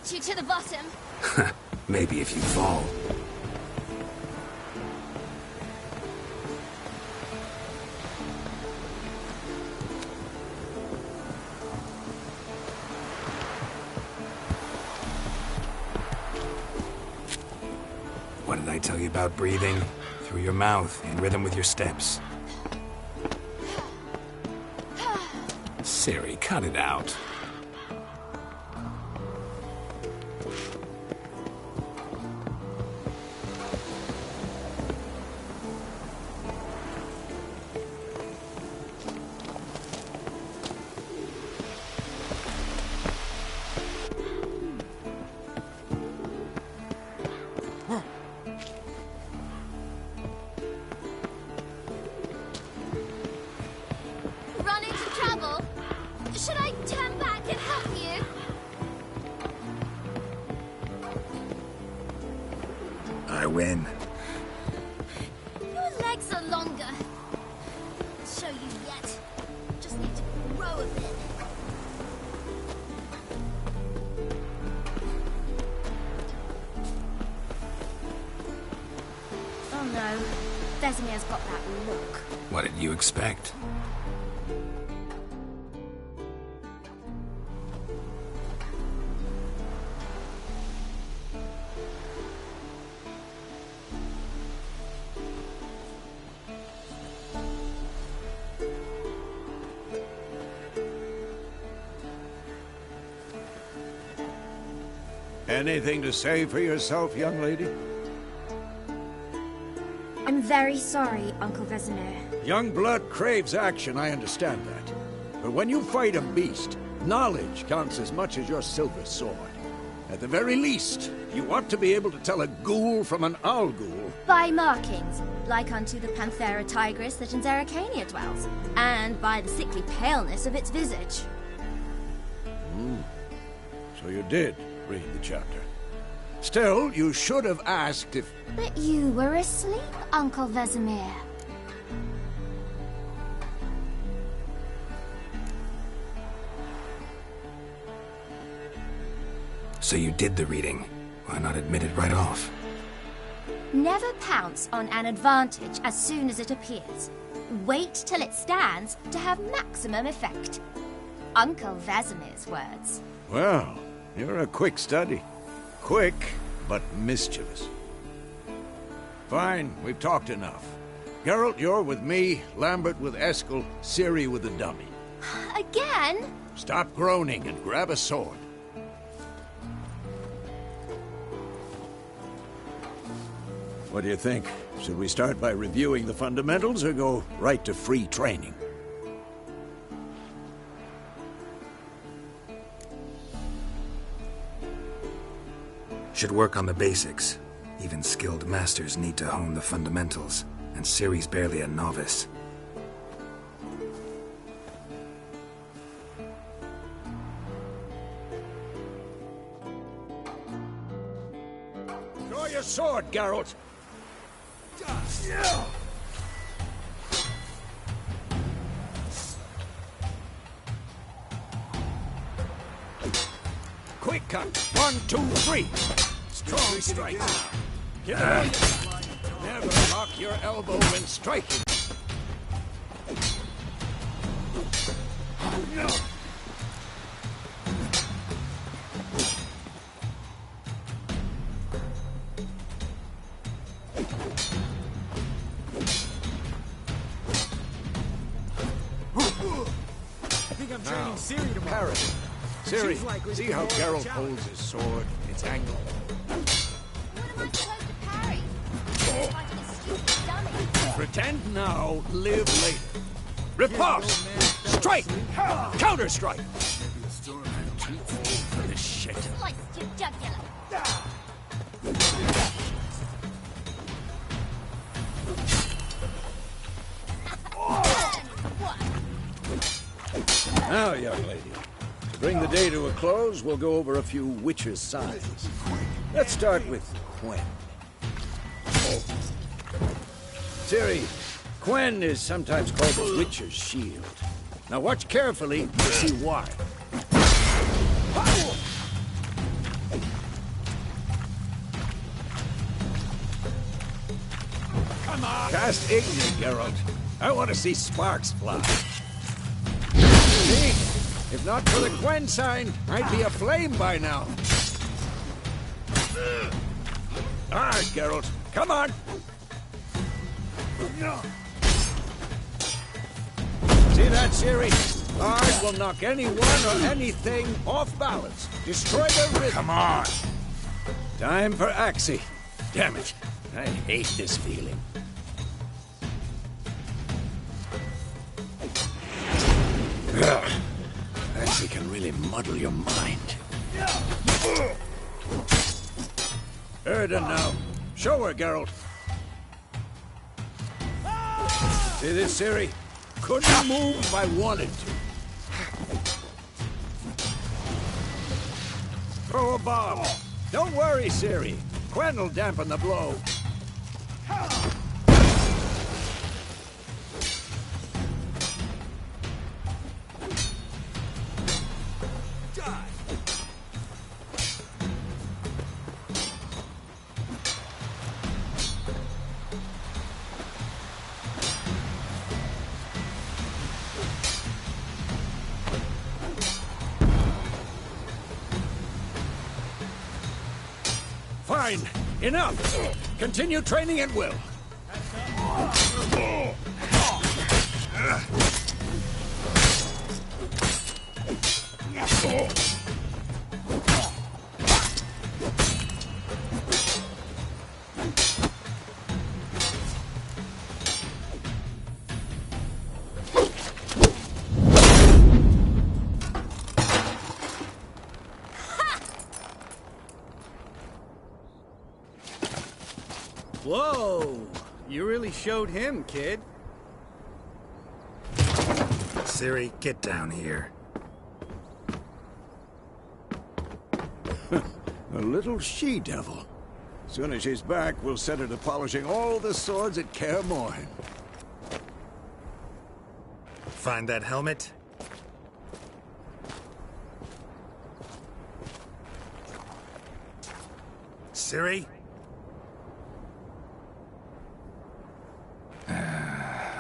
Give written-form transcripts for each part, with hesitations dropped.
beat you to the bottom. Maybe if you fall. What did I tell you about breathing? Through your mouth, in rhythm with your steps. Siri, cut it out. Should I turn back and help you? I win. Your legs are longer. I'll show you yet. Just need to grow a bit. Oh no. Vesemir's got that look. What did you expect? Anything to say for yourself, young lady? I'm very sorry, Uncle Vesemir. Young blood craves action, I understand that. But when you fight a beast, knowledge counts as much as your silver sword. At the very least, you ought to be able to tell a ghoul from an owl ghoul. By markings, like unto the Panthera tigris that in Zerrikania dwells, and by the sickly paleness of its visage. So you did read the chapter. Still, you should have asked if... But you were asleep, Uncle Vesemir. So you did the reading. Why not admit it right off? Never pounce on an advantage as soon as it appears. Wait till it stands to have maximum effect. Uncle Vesemir's words. Well, you're a quick study. Quick, but mischievous. Fine, we've talked enough. Geralt, you're with me, Lambert with Eskel, Ciri with the dummy. Again? Stop groaning and grab a sword. What do you think? Should we start by reviewing the fundamentals or go right to free training? Should work on the basics. Even skilled masters need to hone the fundamentals, and Ciri's barely a novice. Draw your sword, Geralt! Quick cut! 1, 2, 3! Strong strike! Get away! Never lock your elbow when striking! No! I'm training Ciri tomorrow. Parry. Ciri, see how Geralt holds his sword? It's angled. What am I supposed to parry? Fighting a stupid dummy. Pretend now, live later. Riposte! Strike! Counter-strike! For this shit. Sliced your jugular. Now, young lady, to bring the day to a close, we'll go over a few witches' signs. Let's start with Quen. Ciri, Quen is sometimes called the witch's shield. Now watch carefully to see why. Come on! Cast Igni, Geralt. I want to see sparks fly. See? If not for the Gwen sign, I'd be aflame by now. Alright, Geralt. Come on! See that, Ciri? Art will knock anyone or anything off balance. Destroy their rhythm. Come on! Time for Axie. Damn it. I hate this feeling. Ugh. Axie can really muddle your mind. Erden now. Show her, Geralt. See this, Ciri? Couldn't move if I wanted to. Throw a bomb. Don't worry, Ciri. Gwen will dampen the blow. Fine. Enough. Continue training at will. Whoa! You really showed him, kid. Ciri, get down here. A little she-devil. Soon as she's back, we'll set her to polishing all the swords at Kaer Morhen. Find that helmet? Ciri?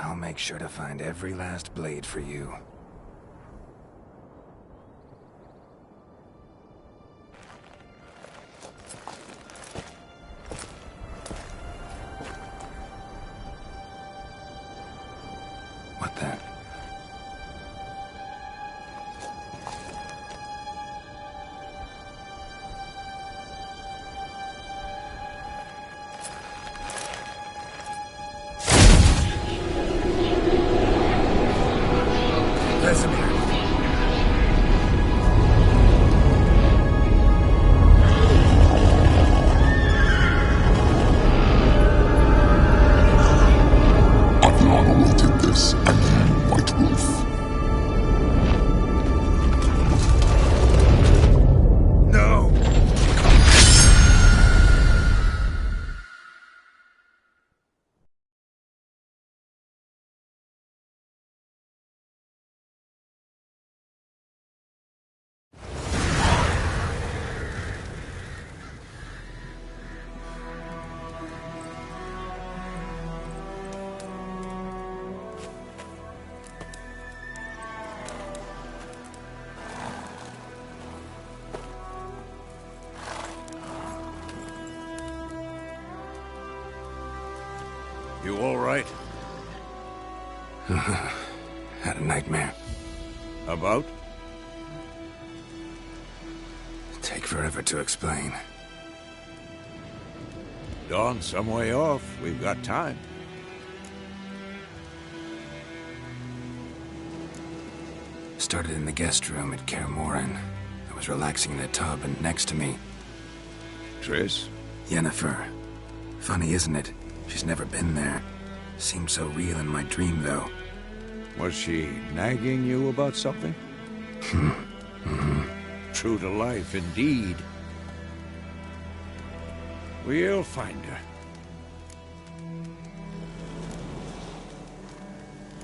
I'll make sure to find every last blade for you. What the? You all right? Had a nightmare. About? Take forever to explain. Dawn's some way off. We've got time. Started in the guest room at Kaer Morhen. I was relaxing in a tub, and next to me... Triss? Yennefer. Funny, isn't it? She's never been there. Seemed so real in my dream, though. Was she nagging you about something? True to life, indeed. We'll find her.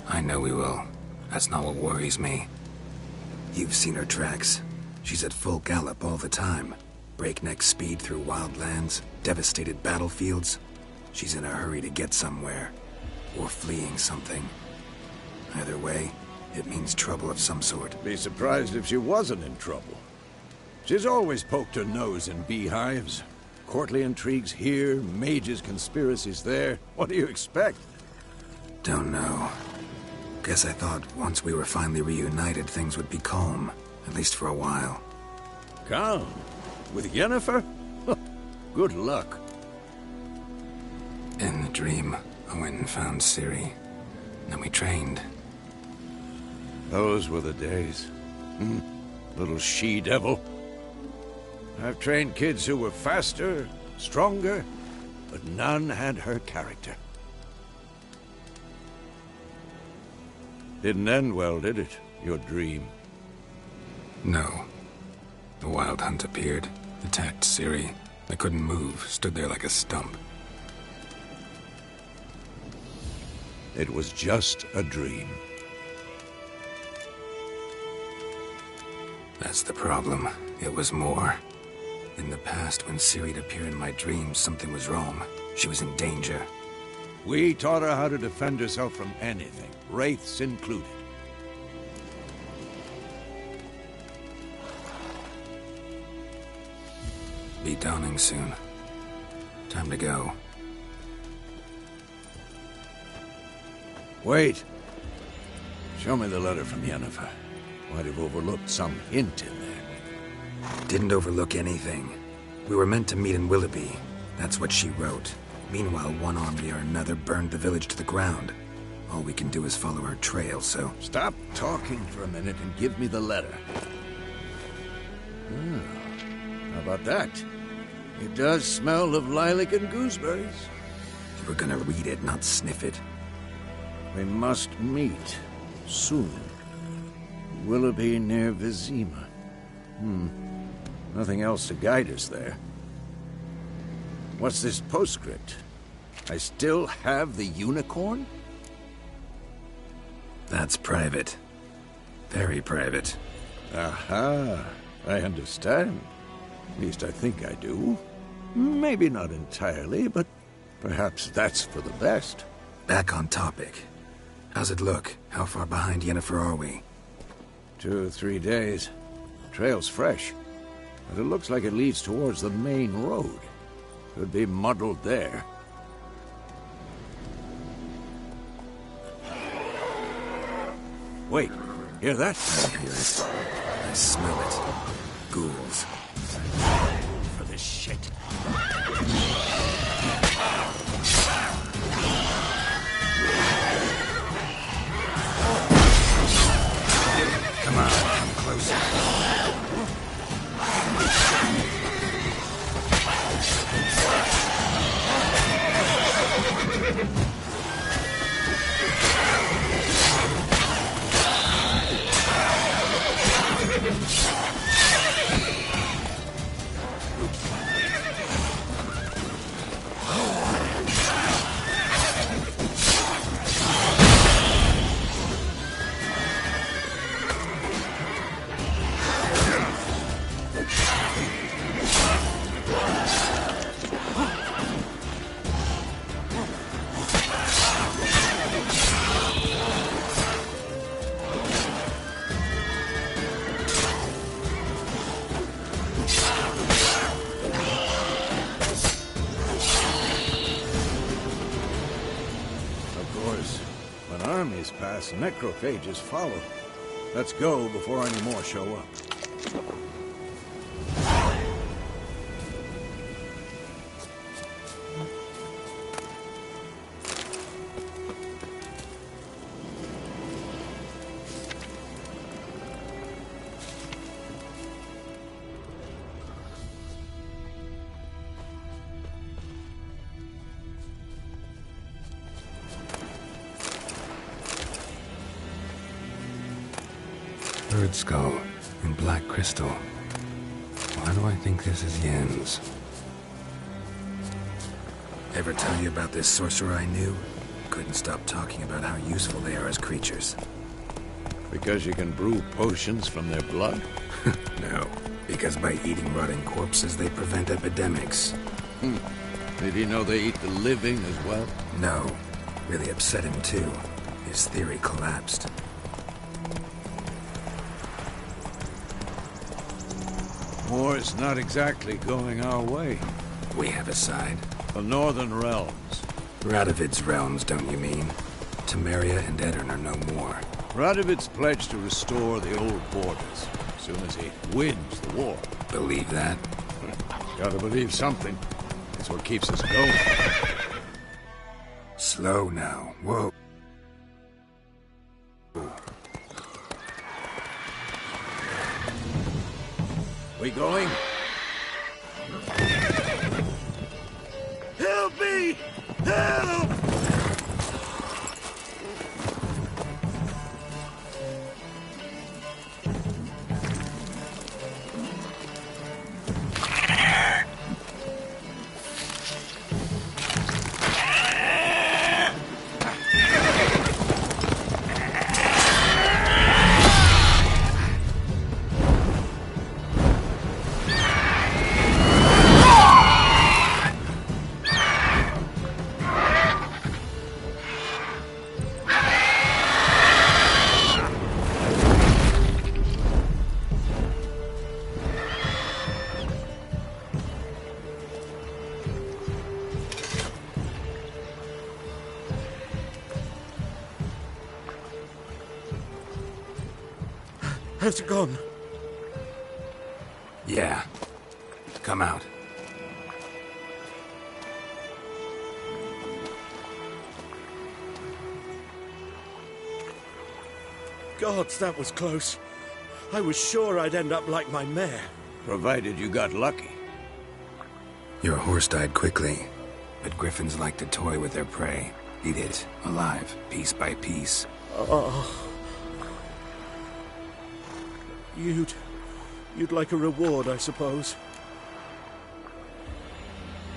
I know we will. That's not what worries me. You've seen her tracks. She's at full gallop all the time. Breakneck speed through wild lands, devastated battlefields. She's in a hurry to get somewhere, or fleeing something. Either way, it means trouble of some sort. Be surprised if she wasn't in trouble. She's always poked her nose in beehives. Courtly intrigues here, mages' conspiracies there. What do you expect? Don't know. Guess I thought once we were finally reunited, things would be calm. At least for a while. Calm? With Yennefer? Good luck. In the dream, I went and found Ciri. Then we trained. Those were the days. Little she-devil. I've trained kids who were faster, stronger, but none had her character. Didn't end well, did it? Your dream? No. The Wild Hunt appeared, attacked Ciri. I couldn't move, stood there like a stump. It was just a dream. That's the problem. It was more. In the past, when Ciri'd appear in my dreams, something was wrong. She was in danger. We taught her how to defend herself from anything, wraiths included. Be dawning soon. Time to go. Wait. Show me the letter from Yennefer. Might have overlooked some hint in there. Didn't overlook anything. We were meant to meet in Willoughby. That's what she wrote. Meanwhile, one army or another burned the village to the ground. All we can do is follow her trail, so... Stop talking for a minute and give me the letter. How about that? It does smell of lilac and gooseberries. You were gonna read it, not sniff it. We must meet. Soon. Willoughby near Vizima. Nothing else to guide us there. What's this postscript? I still have the unicorn? That's private. Very private. Aha. I understand. At least I think I do. Maybe not entirely, but perhaps that's for the best. Back on topic. How's it look? How far behind Yennefer are we? 2 or 3 days. Trail's fresh, but it looks like it leads towards the main road. Could be muddled there. Wait, hear that? I hear it. I smell it. Ghouls. For this shit. Come on, come closer. Pass, necrophages follow. Let's go before any more show up. Bird skull and black crystal. Why do I think this is Yen's? Ever tell you about this sorcerer I knew? Couldn't stop talking about how useful they are as creatures. Because you can brew potions from their blood? No, because by eating rotting corpses they prevent epidemics. Did he know they eat the living as well? No. Really upset him too. His theory collapsed. War's not exactly going our way. We have a side. The Northern Realms. Radovid's realms, don't you mean? Temeria and Edirn are no more. Radovid's pledged to restore the old borders as soon as he wins the war. Believe that? Gotta believe something. It's what keeps us going. Slow now. Whoa. We going? Help me! Help! How's it gone? Yeah. Come out. Gods, that was close. I was sure I'd end up like my mare. Provided you got lucky. Your horse died quickly, but griffins like to toy with their prey. Eat it, alive, piece by piece. Oh. You'd like a reward, I suppose.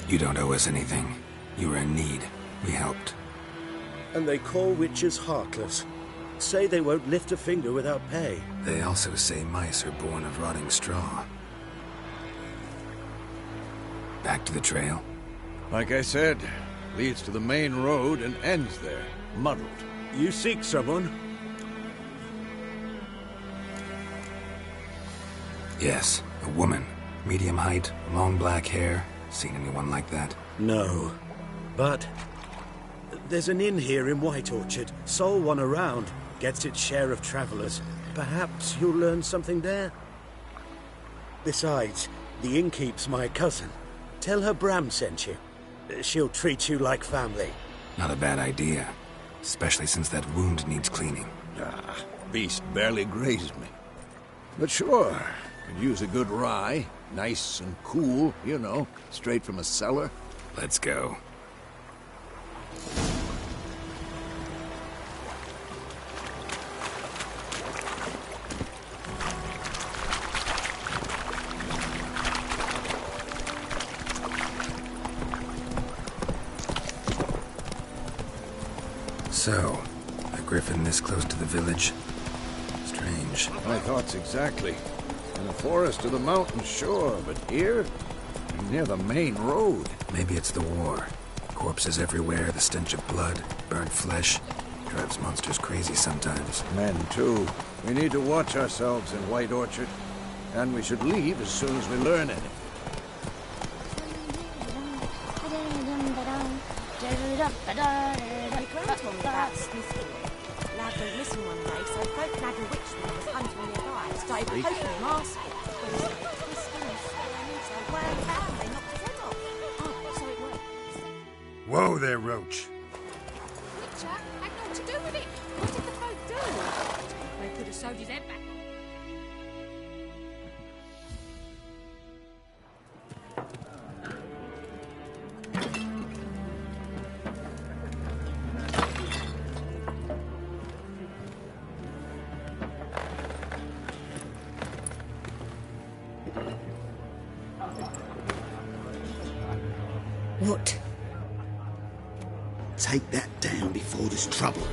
You don't owe us anything. You were in need. We helped. And they call witches heartless. Say they won't lift a finger without pay. They also say mice are born of rotting straw. Back to the trail? Like I said, leads to the main road and ends there, muddled. You seek someone? Yes, a woman. Medium height, long black hair. Seen anyone like that? No. But there's an inn here in White Orchard. Sole one around. Gets its share of travelers. Perhaps you'll learn something there? Besides, the innkeep's my cousin. Tell her Bram sent you. She'll treat you like family. Not a bad idea. Especially since that wound needs cleaning. Beast barely grazed me. But sure, could use a good rye. Nice and cool, you know, straight from a cellar. Let's go. So, a griffin this close to the village? Strange. My thoughts exactly. In the forest or the mountains, sure, but here? Near the main road. Maybe it's the war. Corpses everywhere, the stench of blood, burnt flesh. Drives monsters crazy sometimes. Men, too. We need to watch ourselves in White Orchard. And we should leave as soon as we learn anything. My grandma told me about Smithfield. Lad went missing one day, so folk had a witch man was hunting nearby. Started poking him, asking. When he started twisting and squirming, so wham bam, they knocked his head off. Oh, so it worked. Whoa there, Roach. Witcher had naught to do with it. What did the folk do? They could have sewed his head back. What? Take that down before there's trouble.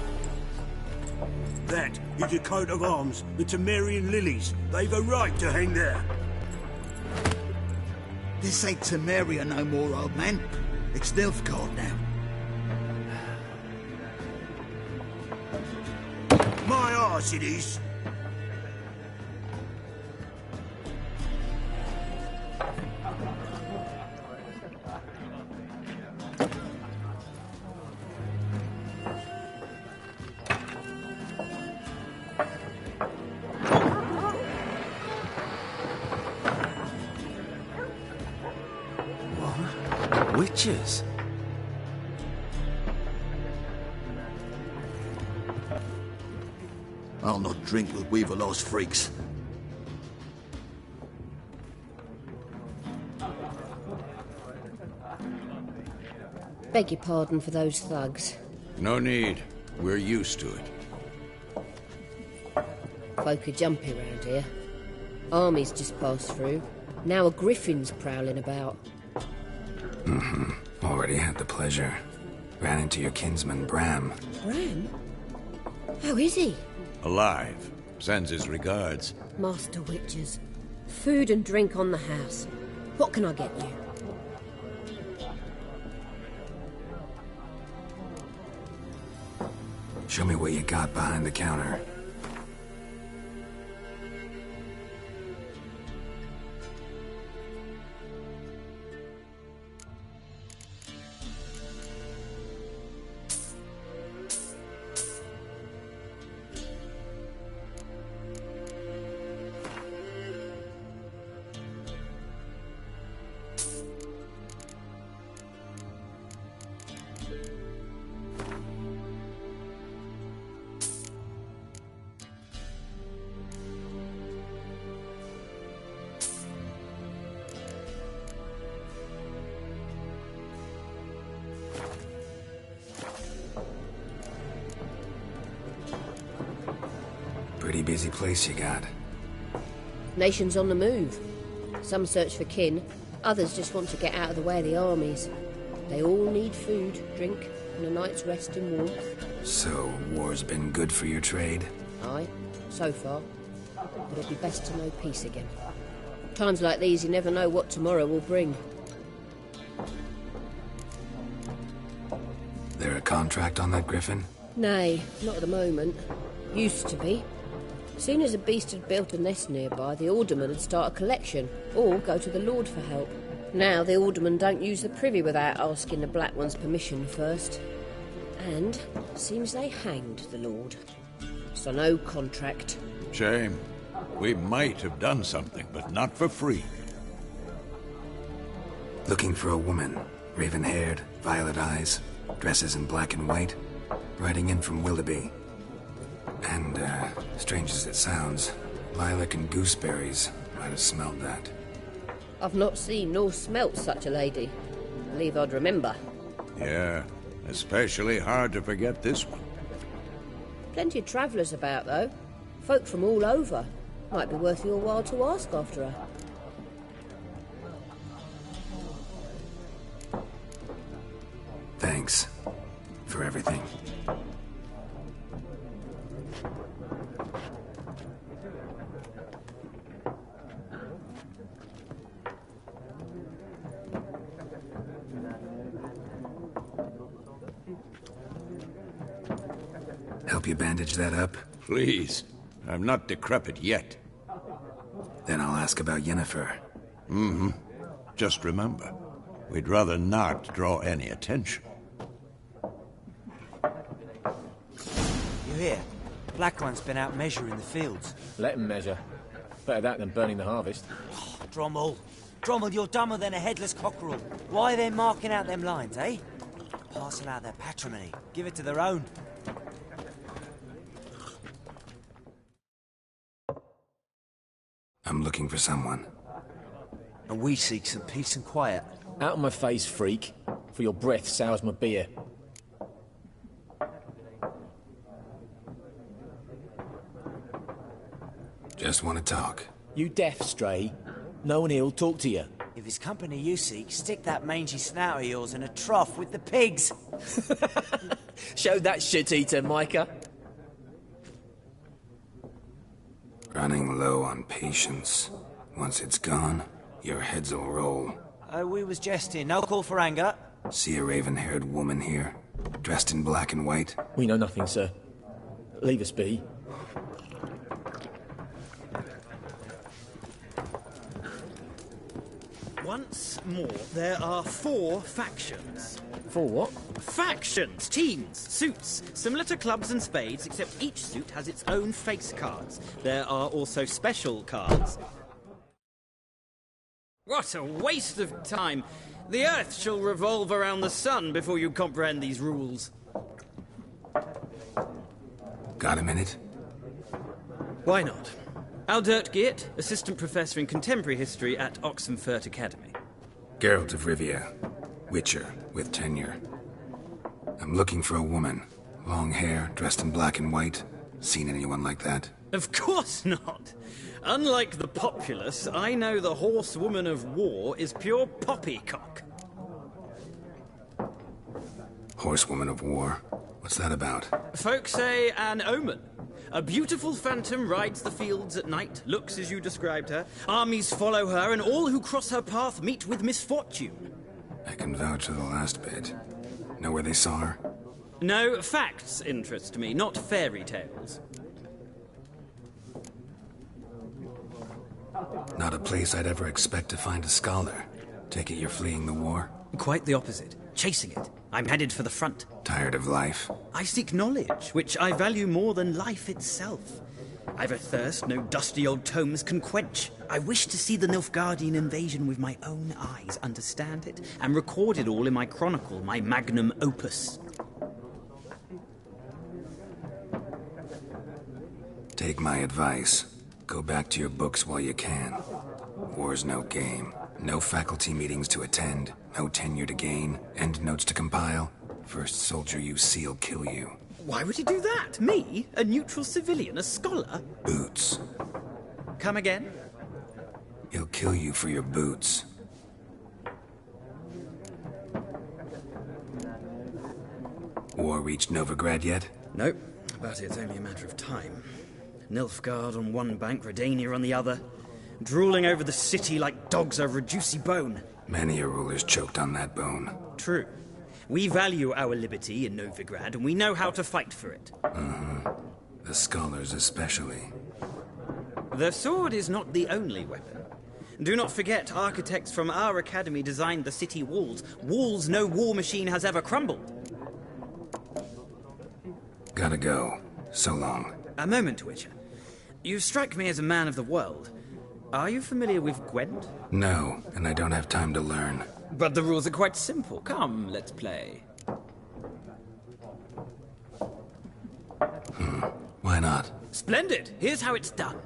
That is a coat of arms, the Temerian lilies. They've a right to hang there. This ain't Temeria no more, old man. It's Nilfgaard now. My arse it is. Witches? I'll not drink with Weaverlaw's freaks. Beg your pardon for those thugs. No need. We're used to it. Folk are jumpy round here. Armies just passed through. Now a griffin's prowling about. Already had the pleasure. Ran into your kinsman, Bram. Bram? How is he? Alive. Sends his regards. Master Witches. Food and drink on the house. What can I get you? Show me what you got behind the counter. Pretty busy place you got. Nation's on the move. Some search for kin, others just want to get out of the way of the armies. They all need food, drink, and a night's rest and warmth. So, war's been good for your trade? Aye, so far. But it'd be best to know peace again. Times like these, you never know what tomorrow will bring. There a contract on that griffin? Nay, not at the moment. Used to be. Soon as a beast had built a nest nearby, the alderman would start a collection, or go to the Lord for help. Now the aldermen don't use the privy without asking the Black One's permission first. And seems they hanged the Lord. So no contract. Shame. We might have done something, but not for free. Looking for a woman. Raven-haired, violet eyes, dresses in black and white. Riding in from Willoughby. And, strange as it sounds, lilac and gooseberries might have smelled that. I've not seen nor smelt such a lady. Believe I'd remember. Yeah, especially hard to forget this one. Plenty of travellers about, though. Folk from all over. Might be worth your while to ask after her. Thanks. For everything. Help you bandage that up? Please. I'm not decrepit yet. Then I'll ask about Yennefer. Mm-hmm. Just remember, we'd rather not draw any attention. You hear? Black One's been out measuring the fields. Let him measure. Better that than burning the harvest. Oh, Drommel. Drommel, you're dumber than a headless cockerel. Why are they marking out them lines, eh? Parcel out their patrimony. Give it to their own. I'm looking for someone. And we seek some peace and quiet. Out of my face, freak. For your breath sours my beer. Just want to talk. You deaf, Stray? No one here'll talk to you. If it's company you seek, stick that mangy snout of yours in a trough with the pigs. Show that shit-eater, Micah. Running low on patience. Once it's gone, your heads will roll. We was jesting. No call for anger. See a raven-haired woman here, dressed in black and white? We know nothing, sir. Leave us be. Once more, there are 4 factions. 4 what? Factions, teams, suits, similar to clubs and spades, except each suit has its own face cards. There are also special cards. What a waste of time! The Earth shall revolve around the sun before you comprehend these rules. Got a minute? Why not? Aldert Geert, Assistant Professor in Contemporary History at Oxenfurt Academy. Geralt of Rivia, Witcher, with tenure. I'm looking for a woman. Long hair, dressed in black and white. Seen anyone like that? Of course not! Unlike the populace, I know the horsewoman of war is pure poppycock. Horsewoman of war? What's that about? Folk say an omen. A beautiful phantom rides the fields at night, looks as you described her. Armies follow her, and all who cross her path meet with misfortune. I can vouch for the last bit. Know where they saw her? No, facts interest me, not fairy tales. Not a place I'd ever expect to find a scholar. Take it you're fleeing the war? Quite the opposite. Chasing it. I'm headed for the front. Tired of life? I seek knowledge, which I value more than life itself. I've a thirst no dusty old tomes can quench. I wish to see the Nilfgaardian invasion with my own eyes, understand it, and record it all in my chronicle, my magnum opus. Take my advice. Go back to your books while you can. War's no game. No faculty meetings to attend. No tenure to gain. End notes to compile. First soldier you see will kill you. Why would he do that? Me? A neutral civilian? A scholar? Boots. Come again? He'll kill you for your boots. War reached Novigrad yet? Nope, but it's only a matter of time. Nilfgaard on one bank, Redania on the other, drooling over the city like dogs over a juicy bone. Many a ruler's choked on that bone. True. We value our liberty in Novigrad, and we know how to fight for it. The scholars especially. The sword is not the only weapon. Do not forget, architects from our academy designed the city walls. Walls no war machine has ever crumbled. Gotta go. So long. A moment, Witcher. You strike me as a man of the world. Are you familiar with Gwent? No, and I don't have time to learn. But the rules are quite simple. Come, let's play. Why not? Splendid! Here's how it's done.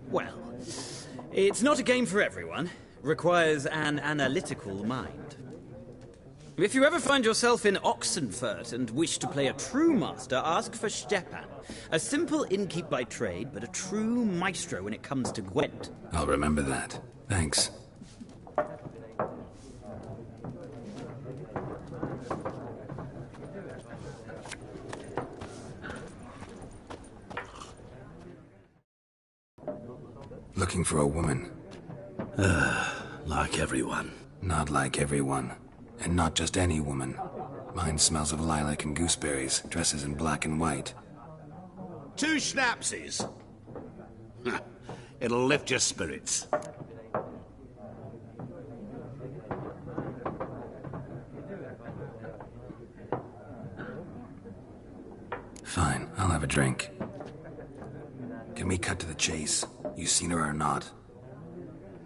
Well, it's not a game for everyone. Requires an analytical mind. If you ever find yourself in Oxenfurt and wish to play a true master, ask for Stepan. A simple innkeep by trade, but a true maestro when it comes to Gwent. I'll remember that. Thanks. Looking for a woman. Like everyone. Not like everyone. And not just any woman. Mine smells of lilac and gooseberries, dresses in black and white. 2 schnapsies. It'll lift your spirits. Fine, I'll have a drink. Can we cut to the chase? You seen her or not?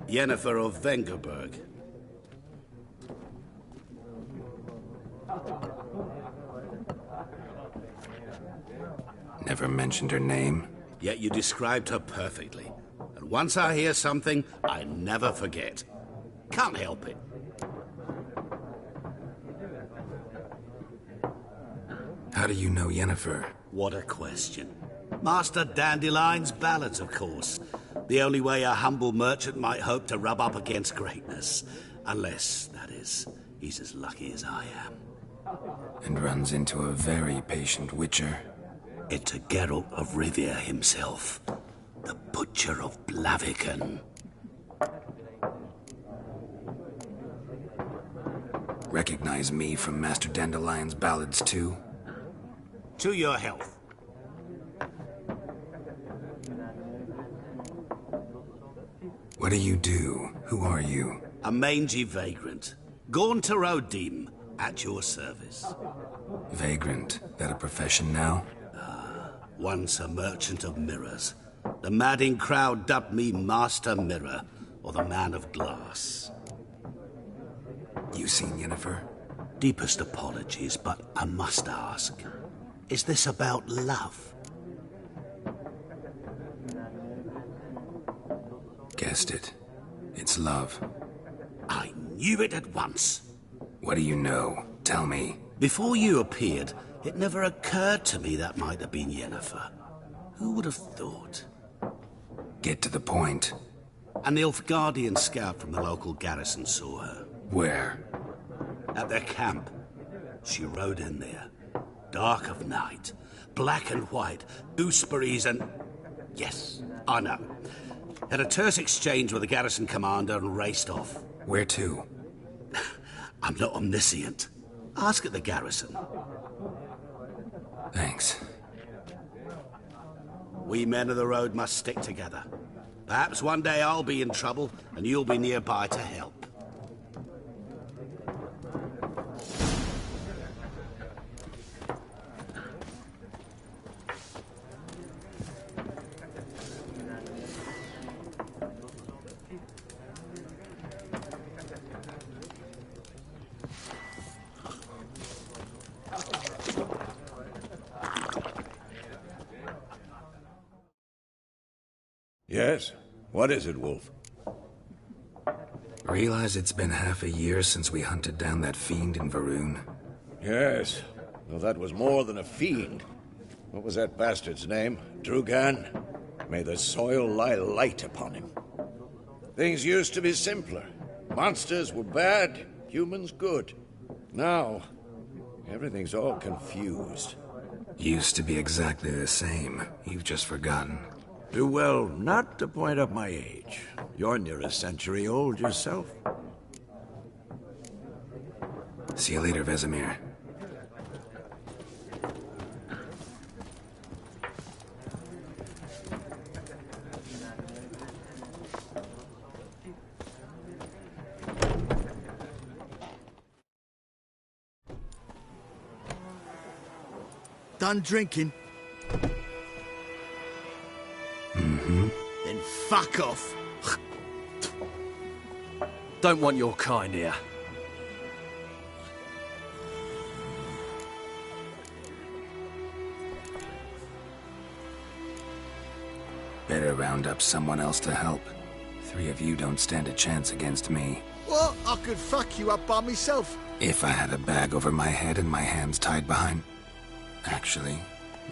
Yennefer of Vengerberg. Never mentioned her name. Yet you described her perfectly. And once I hear something, I never forget. Can't help it. How do you know Yennefer? What a question. Master Dandelion's ballads, of course. The only way a humble merchant might hope to rub up against greatness. Unless, that is, he's as lucky as I am. And runs into a very patient witcher. It's a Geralt of Rivia himself. The Butcher of Blaviken. Recognize me from Master Dandelion's ballads too? To your health. What do you do? Who are you? A mangy vagrant. Gaunter Odim, at your service. Vagrant? That a profession now? Once a merchant of mirrors. The madding crowd dubbed me Master Mirror, or the Man of Glass. You seen Yennefer? Deepest apologies, but I must ask. Is this about love? Guessed it. It's love. I knew it at once. What do you know? Tell me. Before you appeared, it never occurred to me that might have been Yennefer. Who would have thought? Get to the point. A Nilfgaardian scout from the local garrison saw her. Where? At their camp. She rode in there. Dark of night. Black and white. Gooseberries and... Yes, I know. Had a terse exchange with the garrison commander and raced off. Where to? I'm not omniscient. Ask at the garrison. Thanks. We men of the road must stick together. Perhaps one day I'll be in trouble and you'll be nearby to help. Yes? What is it, Wolf? Realize it's been half a year since we hunted down that fiend in Varun? Yes. Well, that was more than a fiend. What was that bastard's name? Drugan? May the soil lie light upon him. Things used to be simpler. Monsters were bad, humans good. Now, everything's all confused. Used to be exactly the same. You've just forgotten. Do well not to point up my age. You're near a century old yourself. See you later, Vesemir. Done drinking? Mm-hmm. Then fuck off. Don't want your kind here. Better round up someone else to help. 3 of you don't stand a chance against me. Well, I could fuck you up by myself. If I had a bag over my head and my hands tied behind... Actually,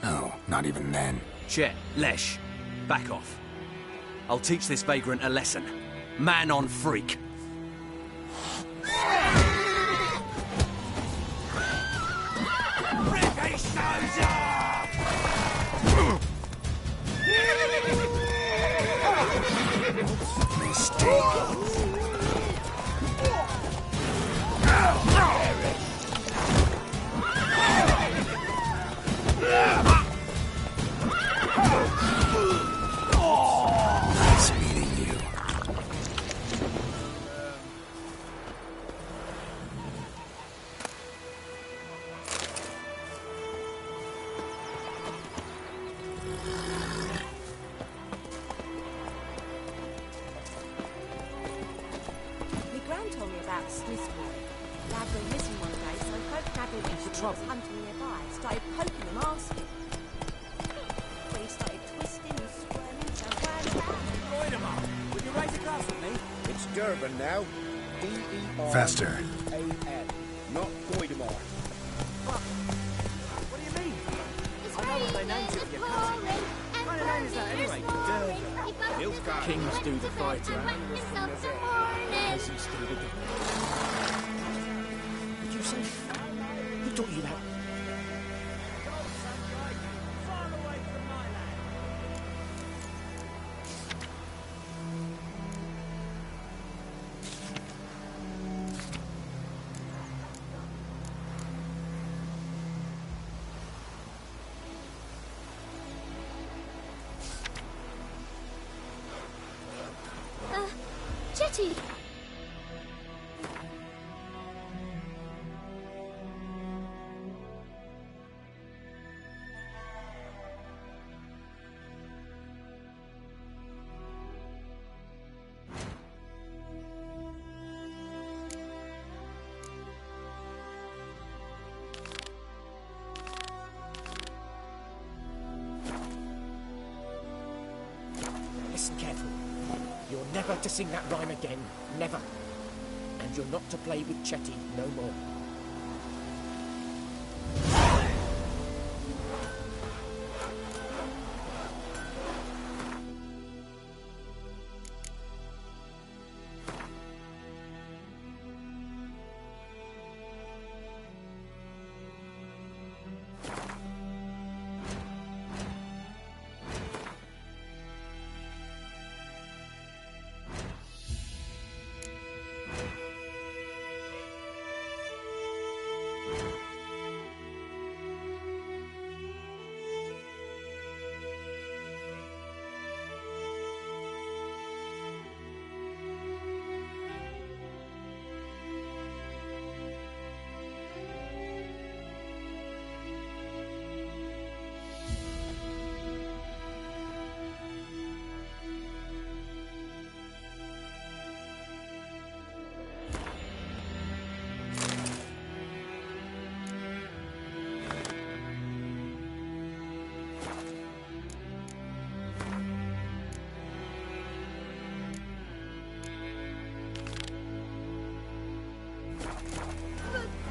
no, not even then. Chet, Lesh, back off. I'll teach this vagrant a lesson. Man on freak. Nice meeting you. My gran told me about Smith's boy. Lad went missing one day, so folk gathered each was hunting nearby. Started poking him, asking. But he started twisting and squirming, so ran down. Join him up. Would you raise a glass with me? It's Durban now. D-E-R-B-A-N, Faster. not Goidemar. What do you mean? I know what they named you if you're cutting. What kind of name is that anyway? Durban. Kings do the fighting. Peasants do the digging. Did you say? Who taught you that? Jetty! Listen carefully. You're never to sing that rhyme again. Never. And you're not to play with Chetty no more.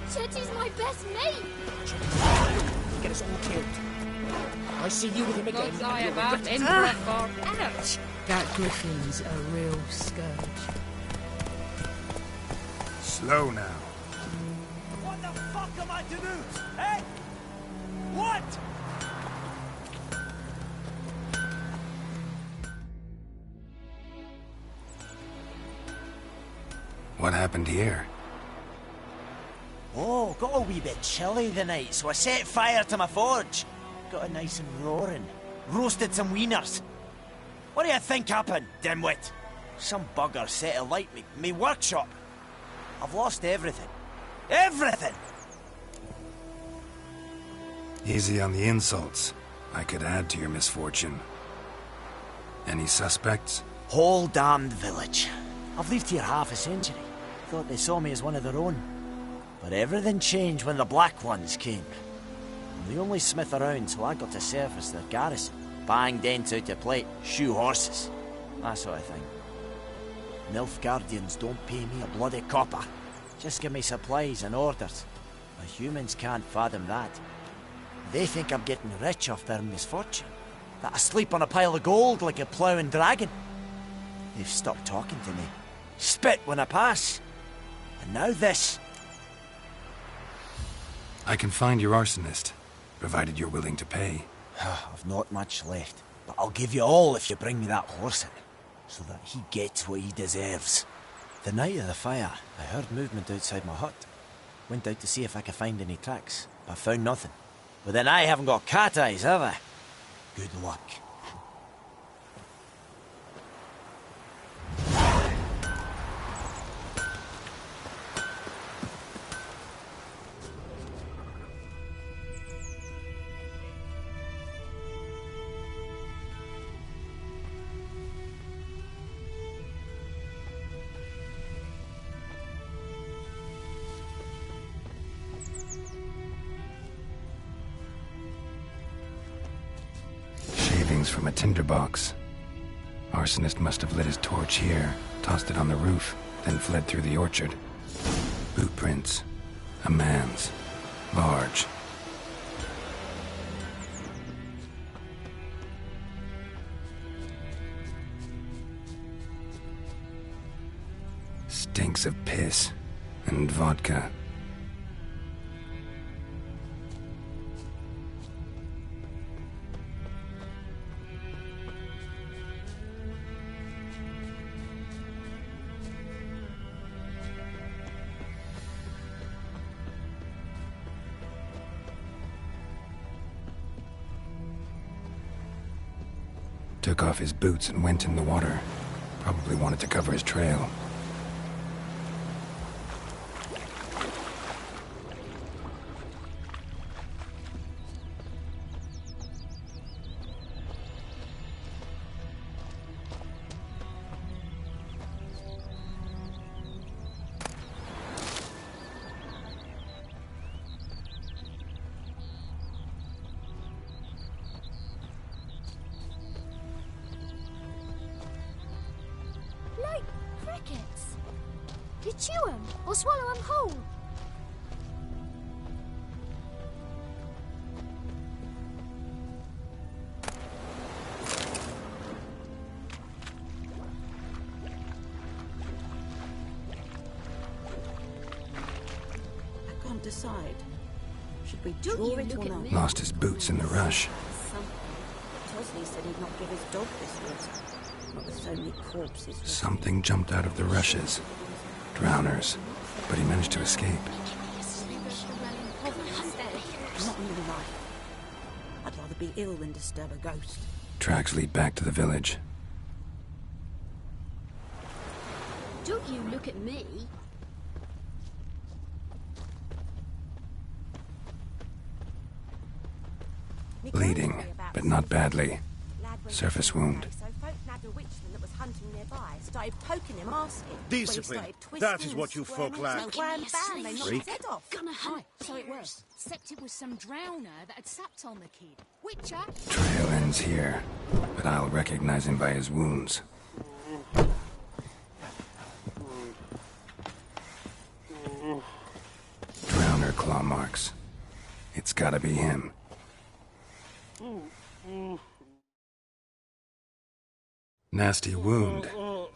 Chetty's my best mate! You get us all killed. I see you with him again. God's eye and you'll about regret it. Ouch! That Griffin's a real scourge. Slow now. What the fuck am I to do? Eh? What? What happened here? Oh, got a wee bit chilly the night, so I set fire to my forge. Got it nice and roaring. Roasted some wieners. What do you think happened, dimwit? Some bugger set alight me workshop. I've lost everything. Everything! Easy on the insults. I could add to your misfortune. Any suspects? Whole damned village. I've lived here half a century. Thought they saw me as one of their own. But everything changed when the Black Ones came. I'm the only smith around, so I got to serve as their garrison. bang dents out your plate, shoe horses, that sort of thing. Nilfgaardians don't pay me a bloody copper. Just give me supplies and orders. But humans can't fathom that. They think I'm getting rich off their misfortune. That I sleep on a pile of gold like a ploughing dragon. They've stopped talking to me. Spit when I pass. And now this. I can find your arsonist, provided you're willing to pay. I've not much left, but I'll give you all if you bring me that horse in, so that he gets what he deserves. The night of the fire, I heard movement outside my hut. Went out to see if I could find any tracks, but found nothing. But then I haven't got cat eyes, have I? Good luck. From a tinderbox. Arsonist must have lit his torch here, tossed it on the roof, then fled through the orchard. Boot prints. A man's. Large. Stinks of piss and vodka. Took off his boots and went in the water. Probably wanted to cover his trail. You chew 'em or swallow 'em whole. I can't decide. Should we Do draw you it look or at not? me? Lost his boots in the rush. Tosley said he'd not give his dog this winter. Not with so many corpses. Something jumped out of the rushes. Drowners. But he managed to escape. Not in real life. I'd rather be ill than disturb a ghost. Tracks lead back to the village. Do you look at me? Bleeding, but not badly. Surface wound. So folk nabbed a witchman that was hunting nearby, started poking him, asking. Discipline. That is what you folk lack. Wham, bam, they knocked his head off. Gonna hunt so it was. Except it was some drowner that had sapped on the kid. Witcher. Trail ends here, but I'll recognize him by his wounds. Drowner claw marks. It's gotta be him. Nasty wound.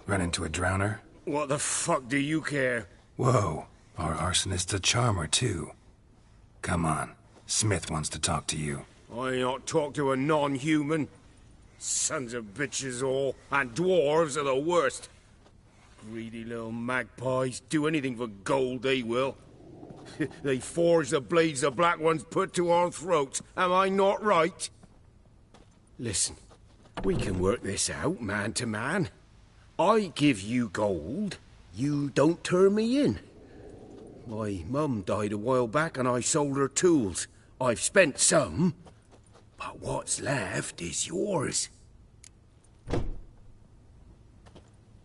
Run into a drowner? What the fuck do you care? Whoa, our arsonist's a charmer too. Come on, Smith wants to talk to you. I not talk to a non-human. Sons of bitches all, and dwarves are the worst. Greedy little magpies, do anything for gold, they will. They forge the blades the black ones put to our throats, am I not right? Listen, we can work this out, man to man. I give you gold, you don't turn me in. My mum died a while back and I sold her tools. I've spent some, but what's left is yours.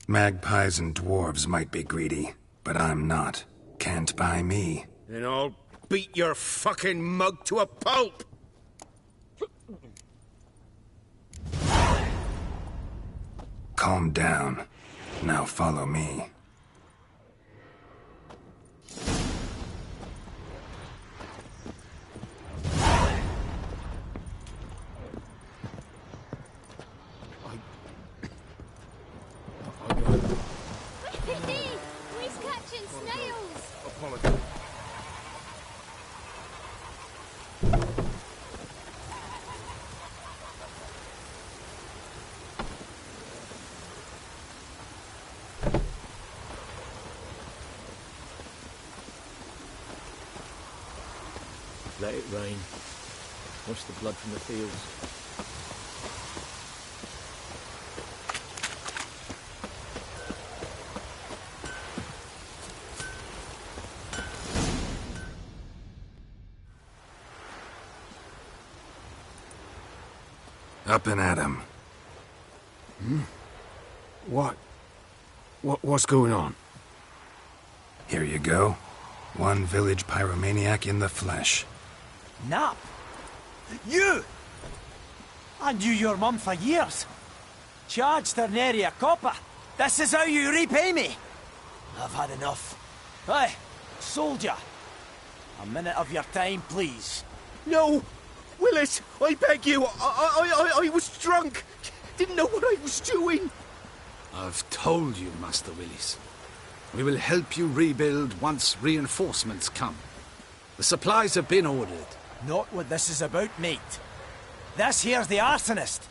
Magpies and dwarves might be greedy, but I'm not. Can't buy me. Then I'll beat your fucking mug to a pulp! Calm down. Now follow me. He's catching snails! Apologies. Let it rain. Wash the blood from the fields. Up and at 'em. What's going on? Here you go. One village pyromaniac in the flesh. Nap? You? I knew your mum for years. Charged her nary a copper. This is how you repay me. I've had enough. Hey, soldier. A minute of your time, please. No! Willis, I beg you. I was drunk. Didn't know what I was doing. I've told you, Master Willis. We will help you rebuild once reinforcements come. The supplies have been ordered. Not what this is about, mate. This here's the arsonist.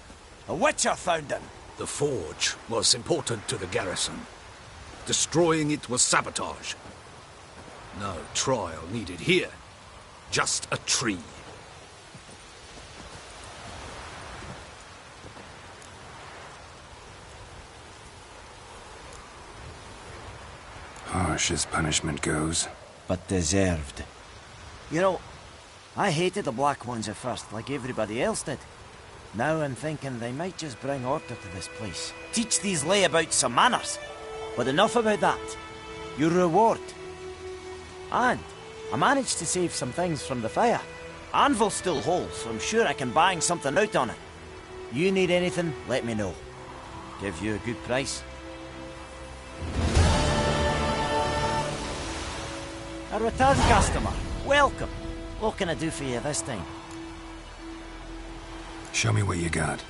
A witcher found him. The forge was important to the garrison. Destroying it was sabotage. No trial needed here. Just a tree. Harsh as punishment goes. But deserved. You know, I hated the Black Ones at first, like everybody else did. Now I'm thinking they might just bring order to this place. Teach these layabouts some manners. But enough about that. Your reward. And I managed to save some things from the fire. Anvil still holds, so I'm sure I can bang something out on it. You need anything, let me know. Give you a good price. A return customer. Welcome. What can I do for you this time? Show me what you got.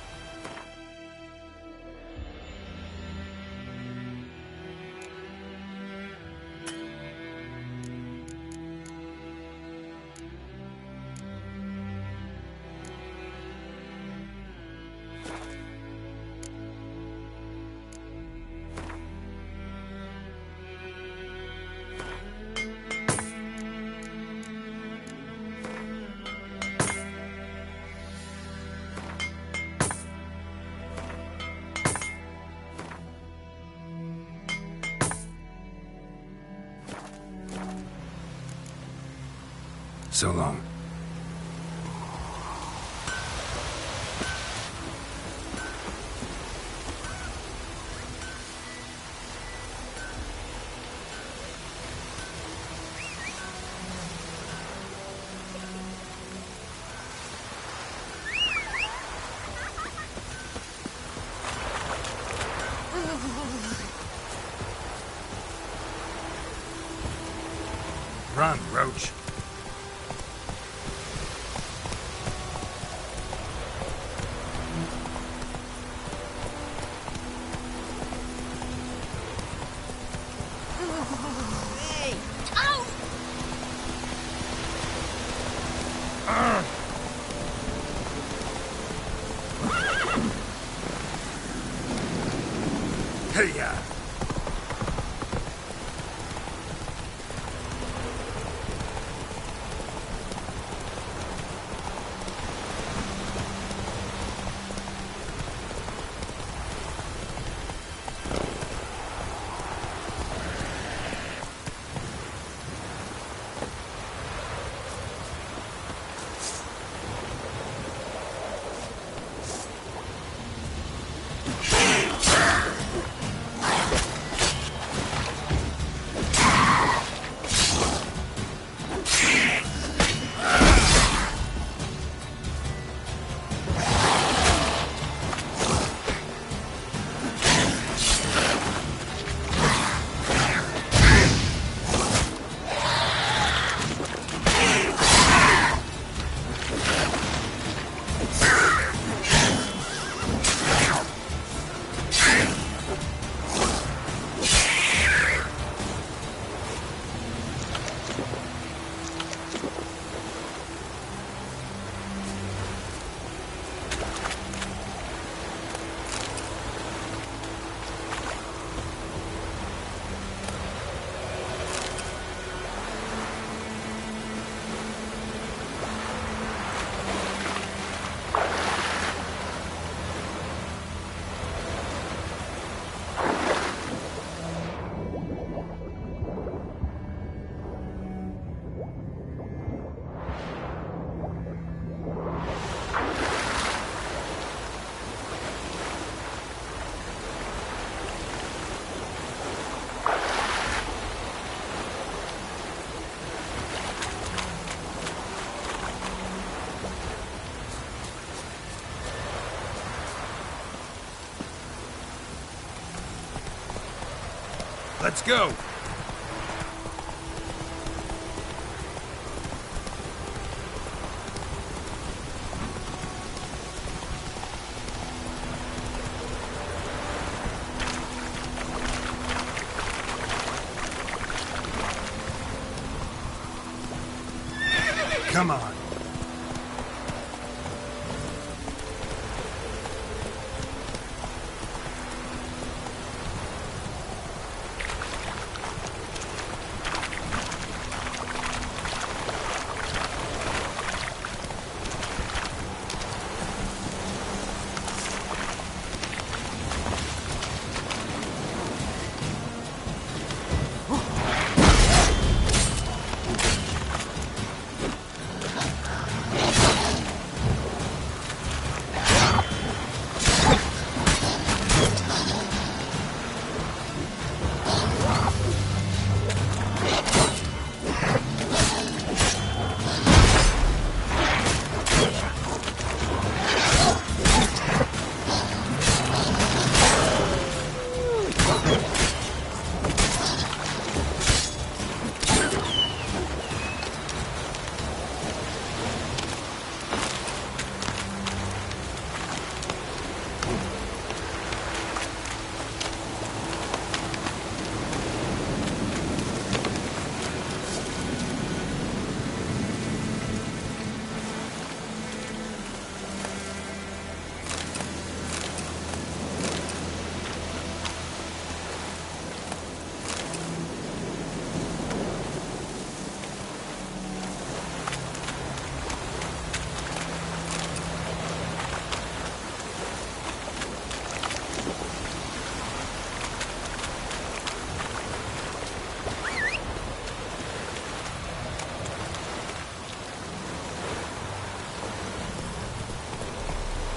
So long. Run, Roach. Hey-ya! Let's go! Come on.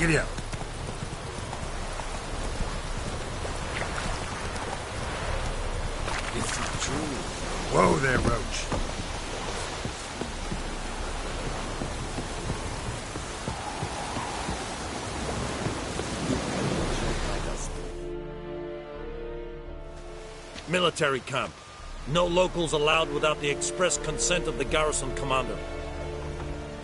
Giddy up. It's true. Whoa there, Roach. Military camp. No locals allowed without the express consent of the garrison commander.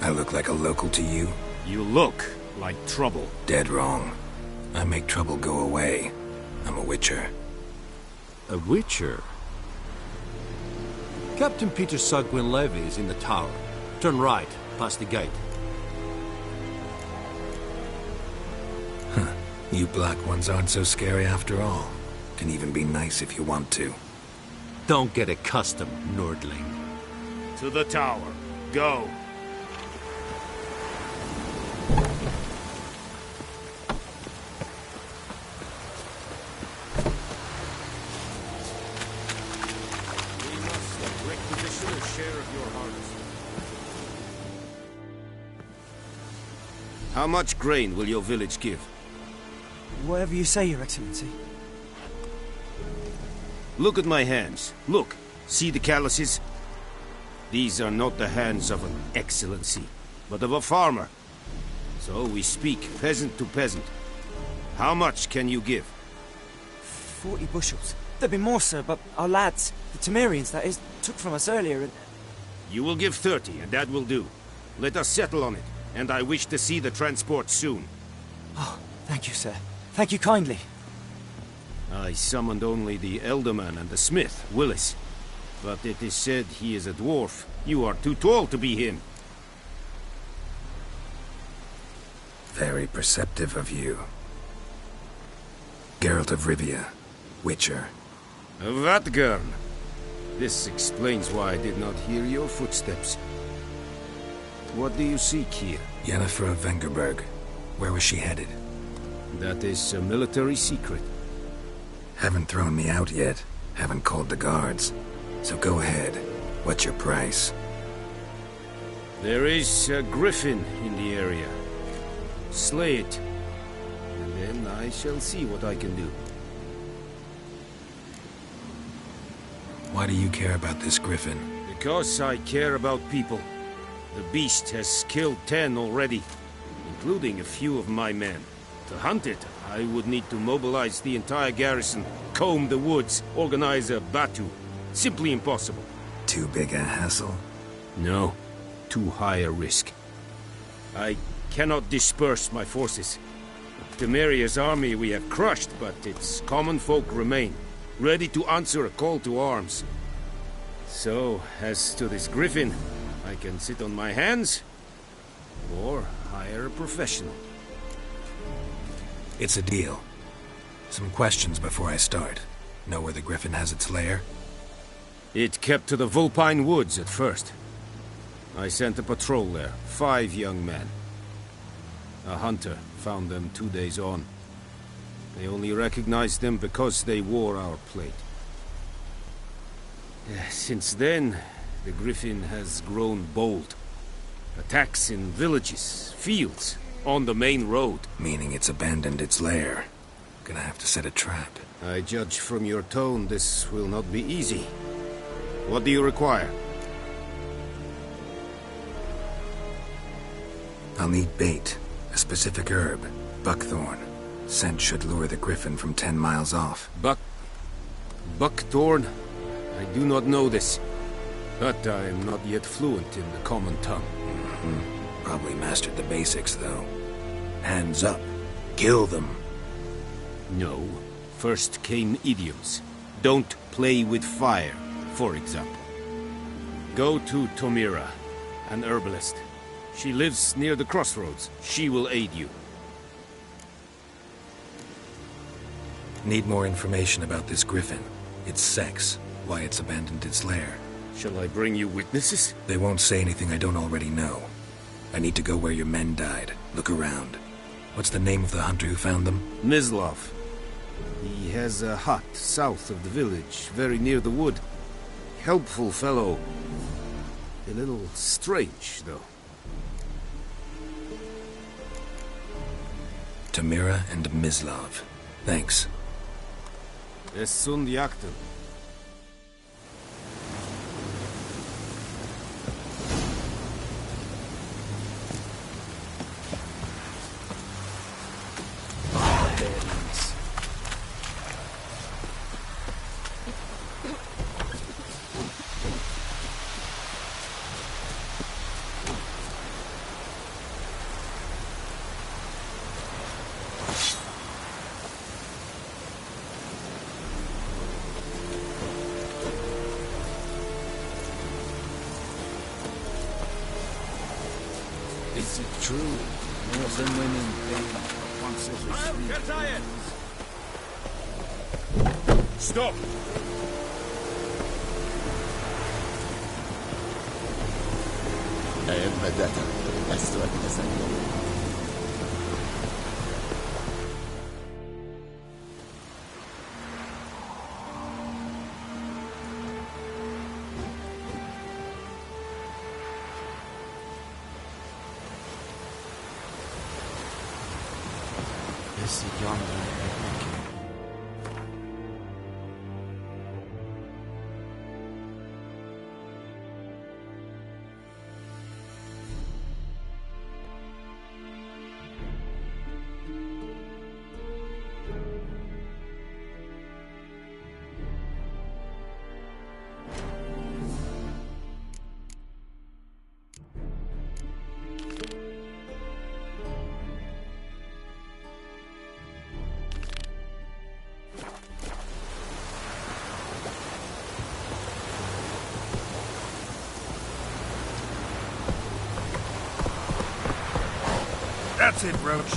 I look like a local to you? You look like trouble. Dead wrong. I make trouble go away. I'm a witcher. A witcher? Captain Peter Sugwin Levy is in the tower. Turn right, past the gate. Huh. You black ones aren't so scary after all. Can even be nice if you want to. Don't get accustomed, Nordling. To the tower. Go. How much grain will your village give? Whatever you say, Your Excellency. Look at my hands. Look. See the calluses? These are not the hands of an excellency, but of a farmer. So we speak peasant to peasant. How much can you give? 40 bushels. There'd be more, sir, but our lads, the Temerians, that is, took from us earlier and... You will give 30, and that will do. Let us settle on it, and I wish to see the transport soon. Oh, thank you, sir. Thank you kindly. I summoned only the Elderman and the smith, Willis. But it is said he is a dwarf. You are too tall to be him. Very perceptive of you. Geralt of Rivia, Witcher. Vatgern. This explains why I did not hear your footsteps. What do you seek here? Yennefer of Vengerberg. Where was she headed? That is a military secret. Haven't thrown me out yet. Haven't called the guards. So go ahead. What's your price? There is a griffin in the area. Slay it. And then I shall see what I can do. Why do you care about this griffin? Because I care about people. The beast has killed 10 already, including a few of my men. To hunt it, I would need to mobilize the entire garrison, comb the woods, organize a batu. Simply impossible. Too big a hassle? No. Too high a risk. I cannot disperse my forces. Temeria's army we have crushed, but its common folk remain, ready to answer a call to arms. So, as to this griffin, I can sit on my hands, or hire a professional. It's a deal. Some questions before I start. Know where the griffin has its lair? It kept to the Vulpine Woods at first. I sent a patrol there, 5 young men. A hunter found them 2 days on. They only recognized them because they wore our plate. Since then, the griffin has grown bold. Attacks in villages, fields, on the main road. Meaning it's abandoned its lair. Gonna have to set a trap. I judge from your tone this will not be easy. What do you require? I'll need bait. A specific herb. Buckthorn. Scent should lure the griffin from 10 miles off. Buckthorn? I do not know this. But I am not yet fluent in the common tongue. Probably mastered the basics, though. Hands up. Kill them. No. First came idioms. Don't play with fire, for example. Go to Tomira, an herbalist. She lives near the crossroads. She will aid you. Need more information about this griffin. Its sex. Why it's abandoned its lair. Shall I bring you witnesses? They won't say anything I don't already know. I need to go where your men died. Look around. What's the name of the hunter who found them? Mislav. He has a hut south of the village, very near the wood. Helpful fellow. A little strange, though. Tamira and Mislav. Thanks. Es sunt jakten. Is it true? More than women once Stop! بدأت لست أتسلم. That's it, Roach.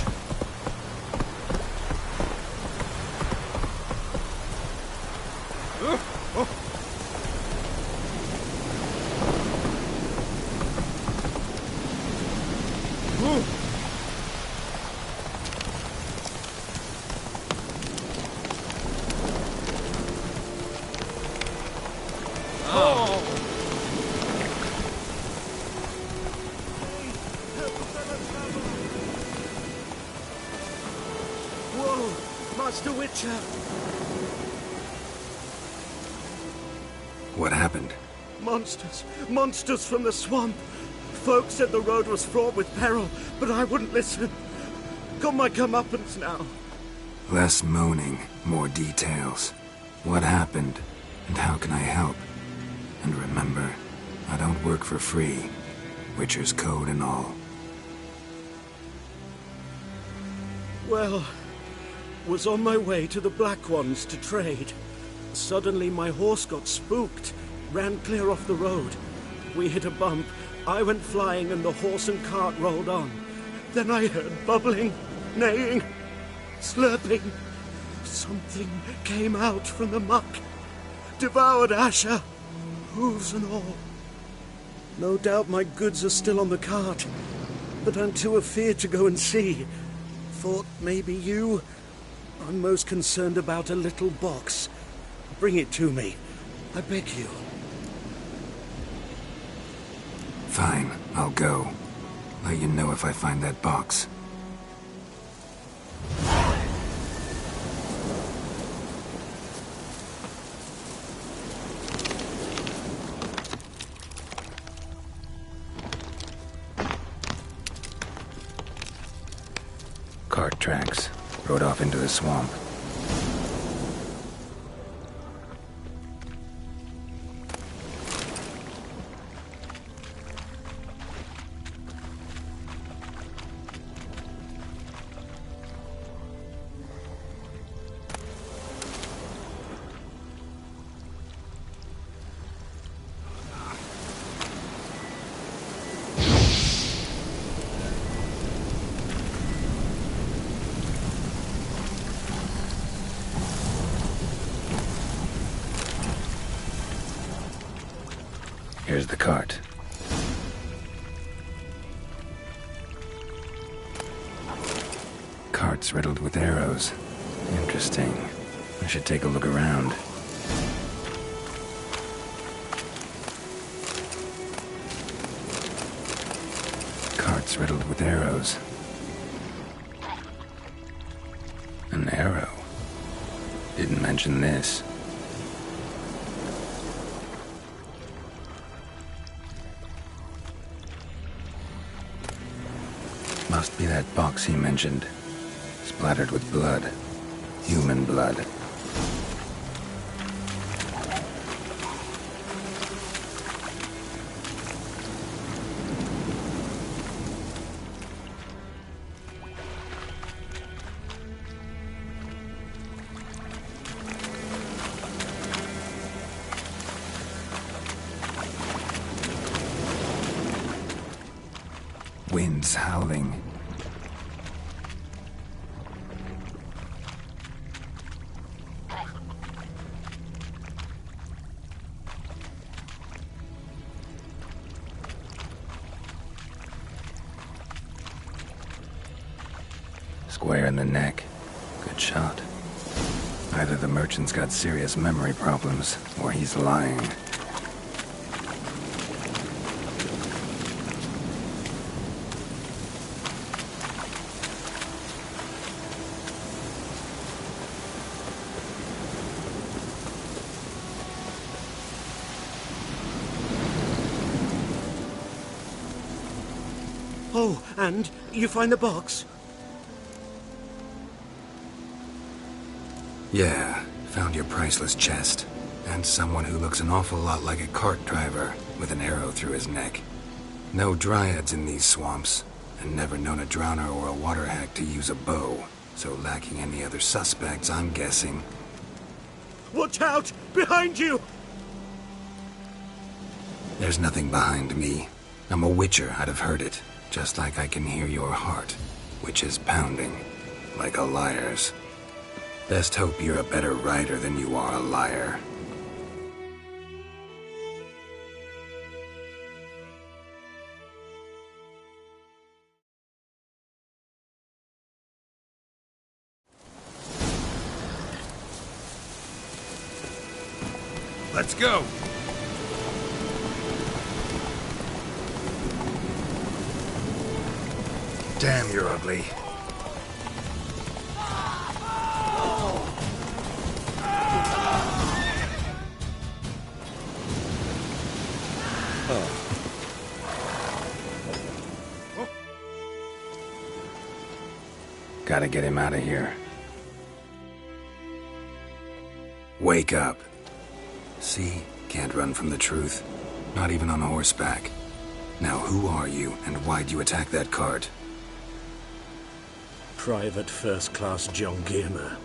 Master Witcher! What happened? Monsters! Monsters from the swamp! Folk said the road was fraught with peril, but I wouldn't listen. Got my comeuppance now. Less moaning, more details. What happened, and how can I help? And remember, I don't work for free. Witcher's code and all. Well, was on my way to the Black Ones to trade. Suddenly my horse got spooked, ran clear off the road. We hit a bump, I went flying and the horse and cart rolled on. Then I heard bubbling, neighing, slurping. Something came out from the muck, devoured Asher, hooves and all. No doubt my goods are still on the cart, but I'm too afeard to go and see. Thought maybe you... I'm most concerned about a little box. Bring it to me, I beg you. Fine, I'll go. Let you know if I find that box. Cart tracks. Rode off into the swamp. Here's the cart. Cart's riddled with arrows. Interesting. I should take a look around. Cart's riddled with arrows. An arrow. Didn't mention this. Must be that box he mentioned. Splattered with blood. Human blood. Wind's howling. Square in the neck. Good shot. Either the merchant's got serious memory problems, or he's lying. Oh, and you find the box? Yeah, found your priceless chest. And someone who looks an awful lot like a cart driver, with an arrow through his neck. No dryads in these swamps, and never known a drowner or a water hack to use a bow. So lacking any other suspects, I'm guessing. Watch out! Behind you! There's nothing behind me. I'm a witcher, I'd have heard it. Just like I can hear your heart, which is pounding, like a liar's. Best hope you're a better rider than you are a liar. Let's go! Damn, you're ugly. Gotta get him out of here. Wake up. See? Can't run from the truth. Not even on horseback. Now who are you, and why'd you attack that cart? Private First Class John Giermer,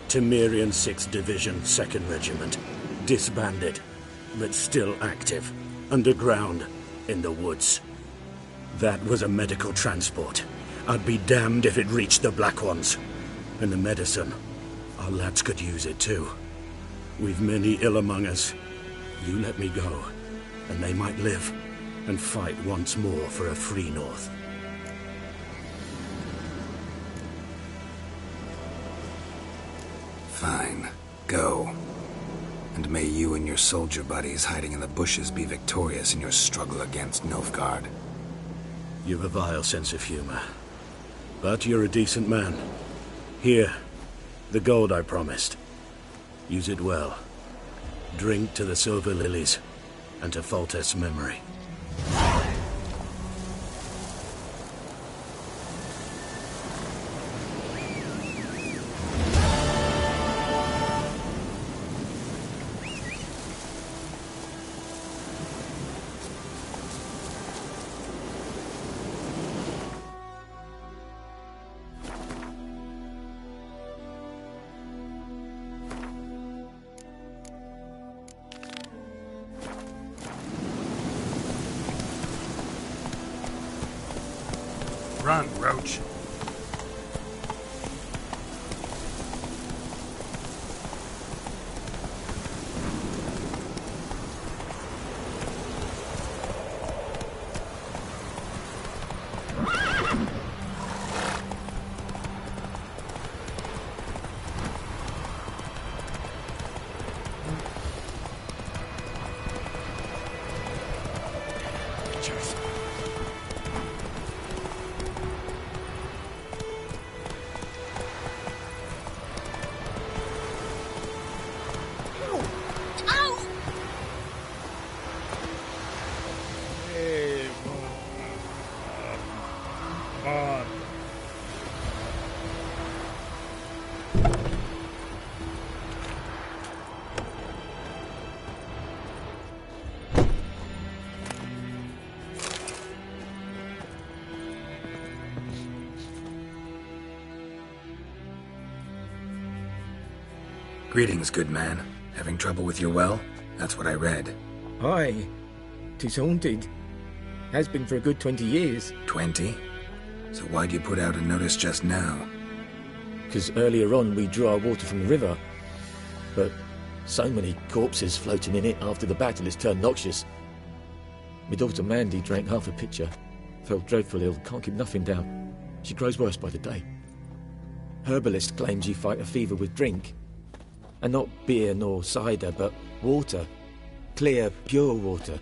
Temerian 6th Division, 2nd Regiment. Disbanded, but still active. Underground, in the woods. That was a medical transport. I'd be damned if it reached the Black Ones. And the medicine, our lads could use it too. We've many ill among us. You let me go, and they might live, and fight once more for a free North. Fine. Go. And may you and your soldier buddies hiding in the bushes be victorious in your struggle against Nilfgaard. You've a vile sense of humor. But you're a decent man. Here, the gold I promised. Use it well. Drink to the silver lilies, and to Foltest's memory. Run, Roach. Greetings, good man. Having trouble with your well? That's what I read. Aye. 'Tis haunted. Has been for a good 20 years. 20? So why'd you put out a notice just now? 'Cause earlier on we drew our water from the river. But so many corpses floating in it after the battle it's turned noxious. My daughter Mandy drank half a pitcher. Felt dreadful ill, can't keep nothing down. She grows worse by the day. Herbalist claims you fight a fever with drink. And not beer nor cider, but water. Clear, pure water.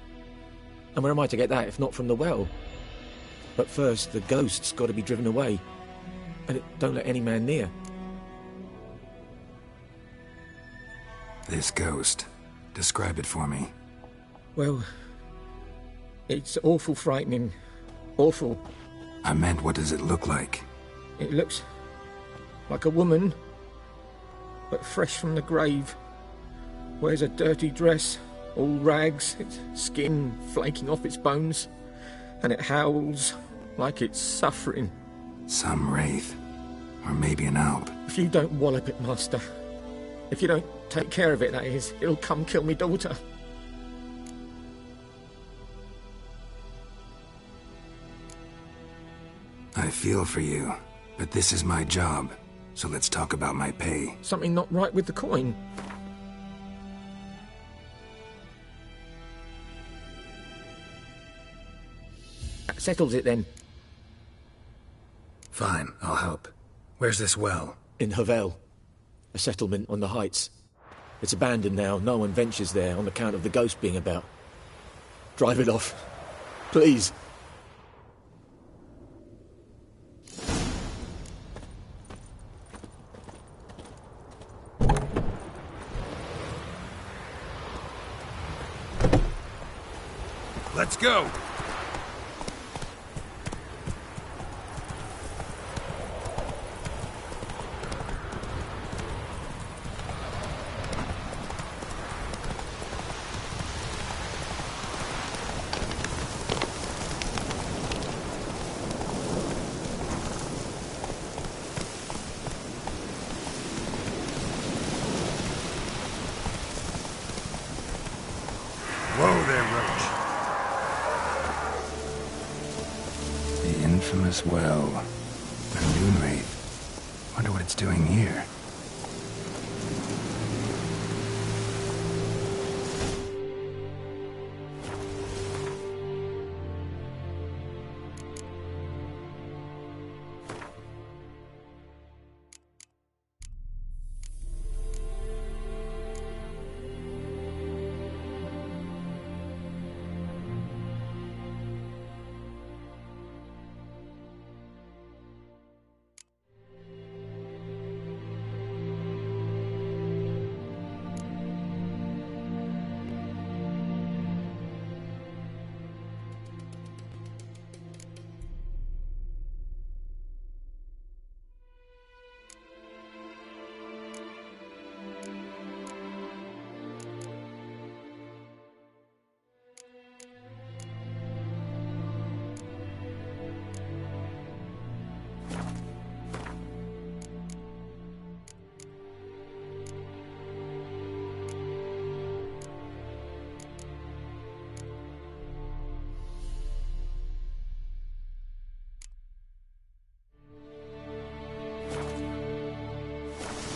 And where am I to get that if not from the well? But first, the ghost's got to be driven away. And it don't let any man near. This ghost. Describe it for me. Well, it's awful frightening. Awful. I meant, what does it look like? It looks like a woman, but fresh from the grave. Wears a dirty dress, all rags, its skin flaking off its bones, and it howls like it's suffering. Some wraith. Or maybe an alp. If you don't wallop it, Master, if you don't take care of it, that is, it'll come kill me daughter. I feel for you, but this is my job. So let's talk about my pay. Something not right with the coin. That settles it then. Fine, I'll help. Where's this well? In Havel, a settlement on the heights. It's abandoned now, no one ventures there on account of the ghost being about. Drive it off, please. Let's go! there, Roach. The infamous well. A Moonwraith. Wonder what it's doing here.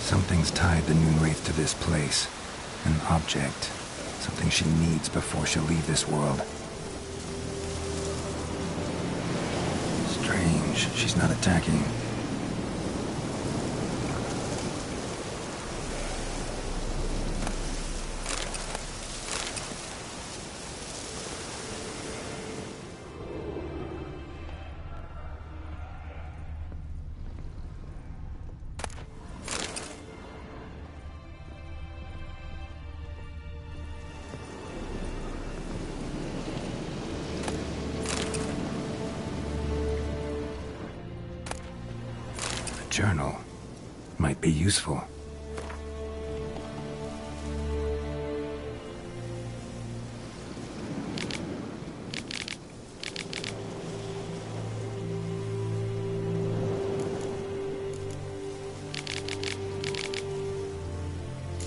Something's tied the Moonwraith to this place. An object. Something she needs before she'll leave this world. Strange. She's not attacking. Journal might be useful.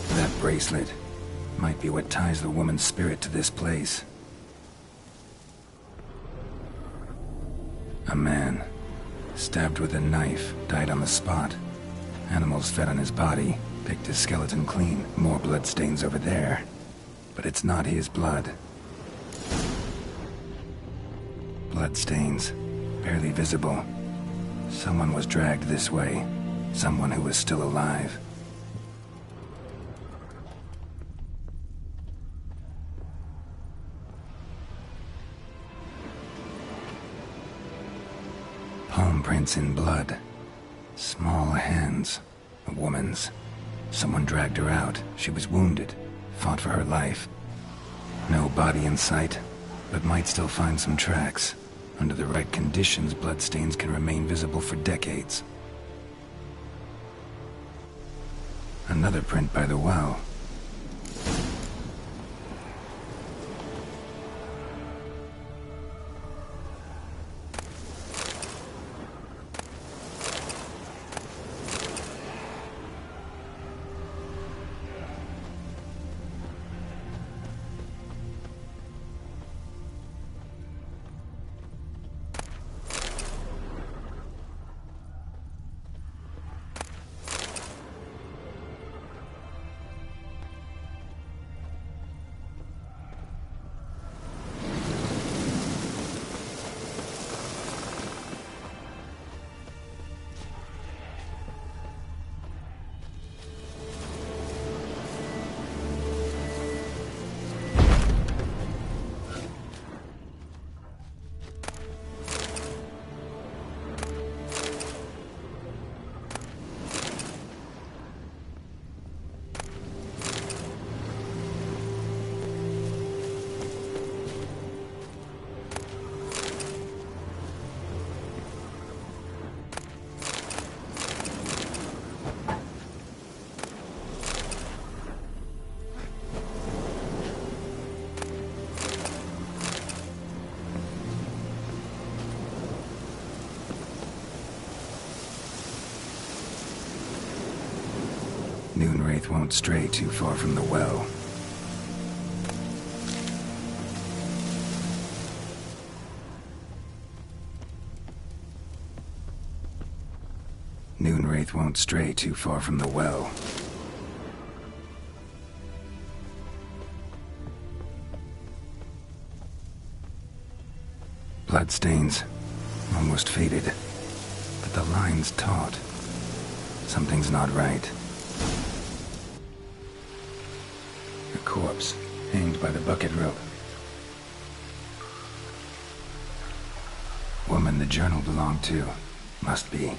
That bracelet might be what ties the woman's spirit to this place. A man. Stabbed with a knife, died on the spot. Animals fed on his body, picked his skeleton clean. More bloodstains over there. But it's not his blood. Bloodstains, barely visible. Someone was dragged this way. Someone who was still alive. Palm prints in blood. Small hands. A woman's. Someone dragged her out. She was wounded. Fought for her life. No body in sight, but might still find some tracks. Under the right conditions, bloodstains can remain visible for decades. Another print by the well. Moonwraith won't stray too far from the well. Moonwraith won't stray too far from the well. Bloodstains. Almost faded. But the line's taut. Something's not right. A corpse, hanged by the bucket rope. Woman the journal belonged to. Must be.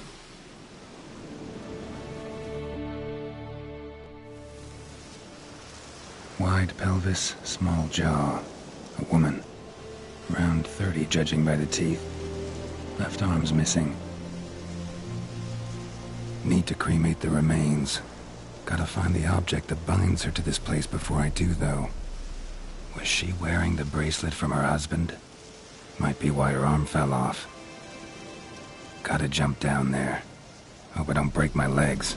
Wide pelvis, small jaw. A woman. Around 30, judging by the teeth. Left arm's missing. Need to cremate the remains. Gotta find the object that binds her to this place before I do, though. Was she wearing the bracelet from her husband? Might be why her arm fell off. Gotta jump down there. Hope I don't break my legs.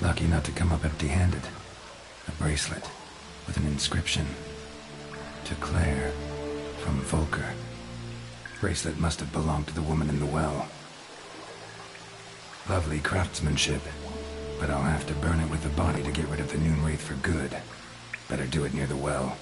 Lucky not to come up empty-handed. A bracelet with an inscription. To Claire, from Volker. Bracelet must have belonged to the woman in the well. Lovely craftsmanship, but I'll have to burn it with the body to get rid of the Moonwraith for good. Better do it near the well.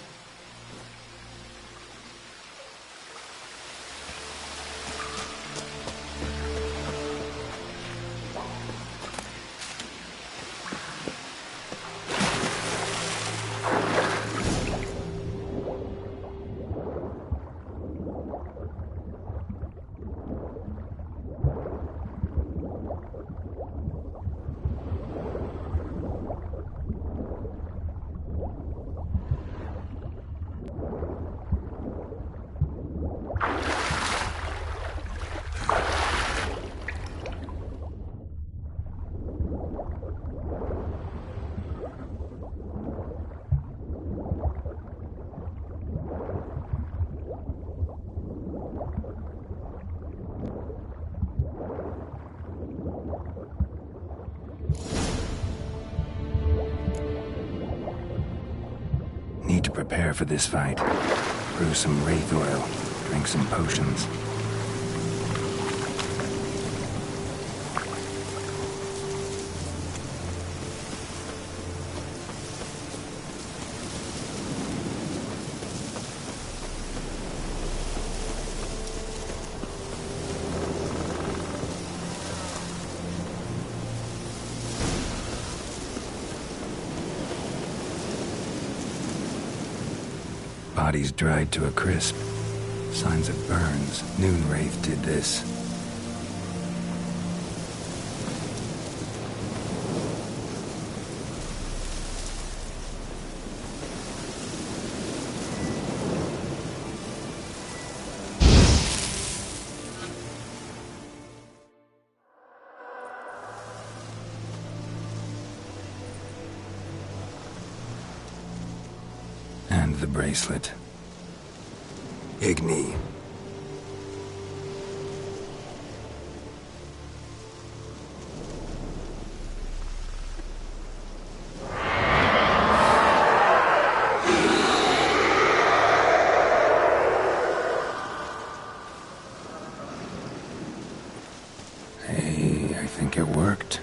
Need to prepare for this fight. Brew some wraith oil, drink some potions. Body's dried to a crisp. Signs of burns. Moonwraith did this. And the bracelet. Igni. Hey, I think it worked.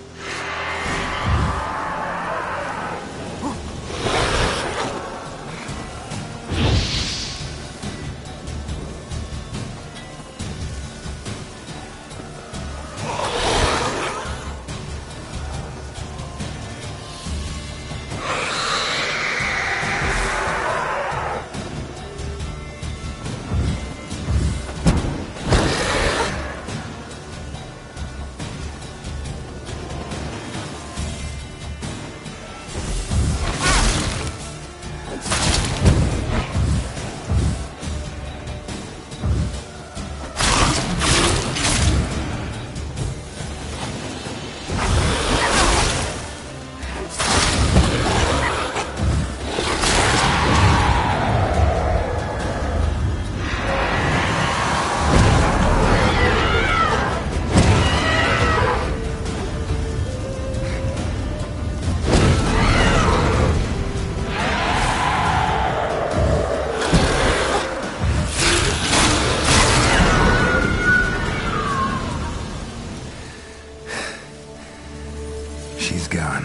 She's gone.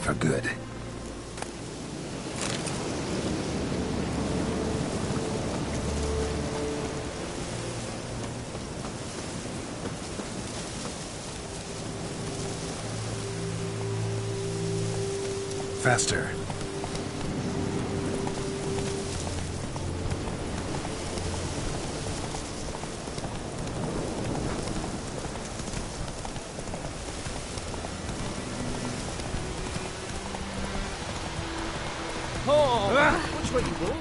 For good. Faster. Which way you walk?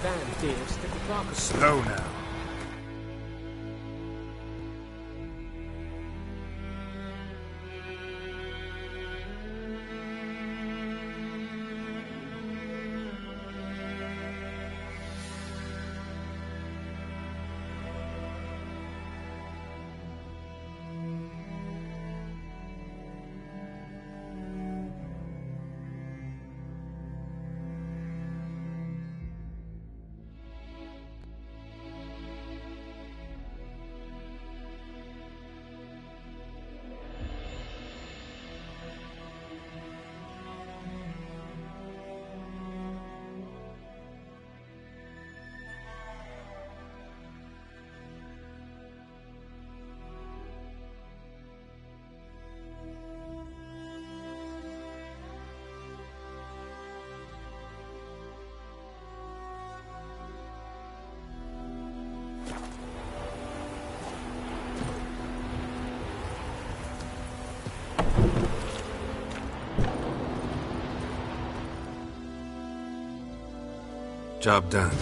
Damn dear, stick the clock. Slow now. Job done.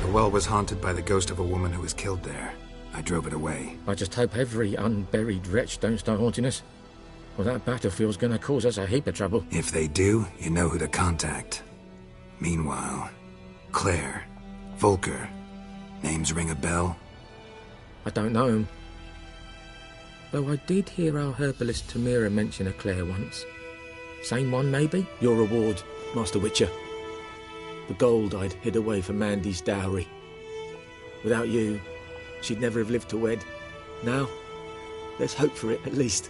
The well was haunted by the ghost of a woman who was killed there. I drove it away. I just hope every unburied wretch don't start haunting us. Well, that battlefield's gonna cause us a heap of trouble. If they do, you know who to contact. Meanwhile, Claire, Volker, names ring a bell? I don't know him. Though I did hear our herbalist Tamira mention a Claire once. Same one, maybe? Your reward, Master Witcher. The gold I'd hid away for Mandy's dowry. Without you, she'd never have lived to wed. Now, there's hope for it, at least.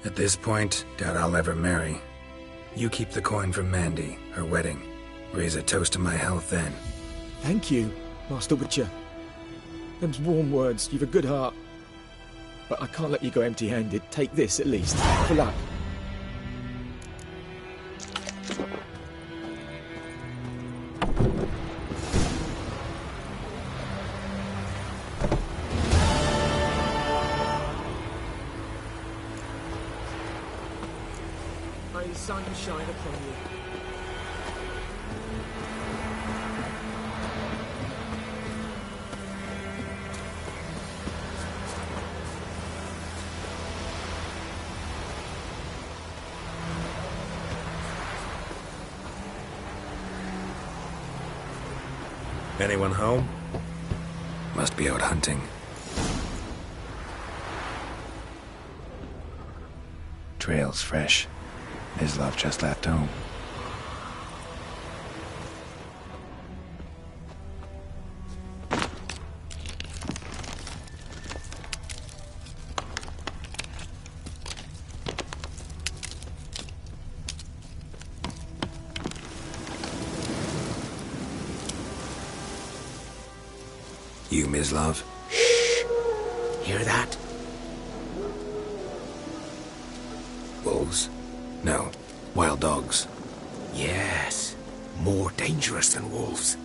At this point, doubt I'll ever marry. You keep the coin from Mandy, her wedding. Raise a toast to my health then. Thank you, Master Witcher. Them's warm words, you've a good heart. But I can't let you go empty-handed. Take this, at least, for luck. May sun shine upon you. Anyone home? Must be out hunting. Trail's fresh. Mislav just left home. You, Mislav? Shh! Hear that? Wolves? No. Wild dogs. Yes. More dangerous than wolves.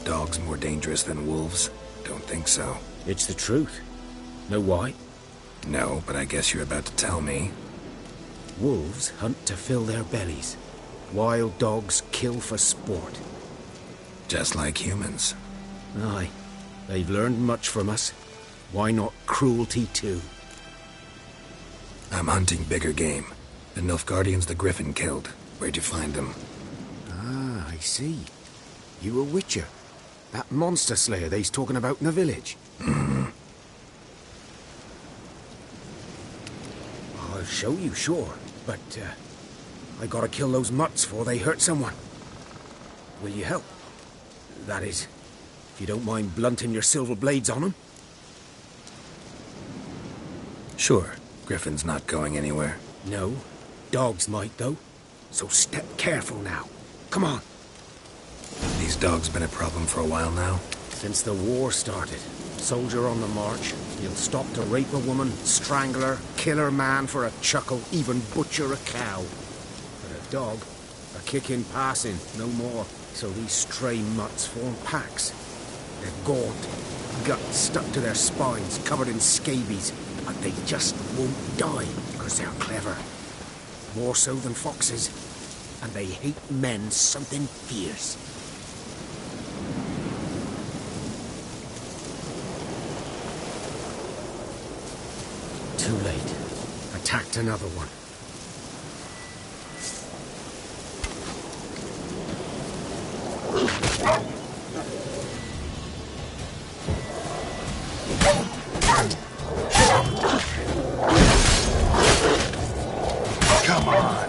Dogs more dangerous than wolves? Don't think so. It's the truth. Know why? No, but I guess you're about to tell me. Wolves hunt to fill their bellies. Wild dogs kill for sport. Just like humans. Aye. They've learned much from us. Why not cruelty too? I'm hunting bigger game. The Nilfgaardians the Griffin killed. Where'd you find them? Ah, I see. You a witcher. That monster slayer they's talking about in the village. Mm-hmm. I'll show you, sure. But, I gotta kill those mutts before they hurt someone. Will you help? That is, if you don't mind blunting your silver blades on him? Sure, Griffin's not going anywhere. No, dogs might though. So step careful now. Come on. These dogs been a problem for a while now? Since the war started. Soldier on the march. He'll stop to rape a woman, strangle her, kill her man for a chuckle, even butcher a cow. But a dog, a kick in passing, no more. So these stray mutts form packs. They're gaunt, guts stuck to their spines, covered in scabies. But they just won't die, because they're clever. More so than foxes. And they hate men something fierce. Too late. Attacked another one. Come on.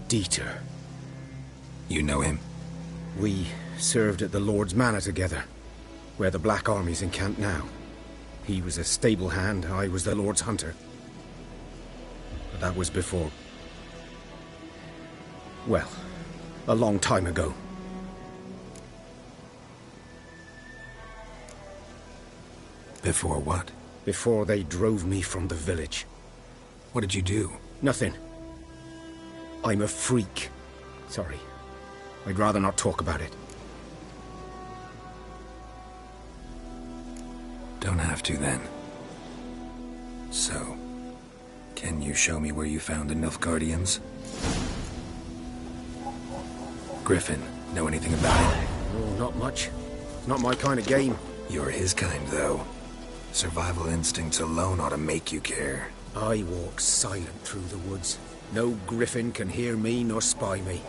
Dieter. You know him? We served at the Lord's Manor together, where the Black Army's encamped now. He was a stable hand, I was the Lord's hunter. But that was before... well, a long time ago. Before what? Before they drove me from the village. What did you do? Nothing. I'm a freak. Sorry. I'd rather not talk about it. Don't have to, then. So, can you show me where you found the Nilfgaardians? Griffin, know anything about it? Oh, not much. Not my kind of game. You're his kind, though. Survival instincts alone ought to make you care. I walk silent through the woods. No griffin can hear me nor spy me.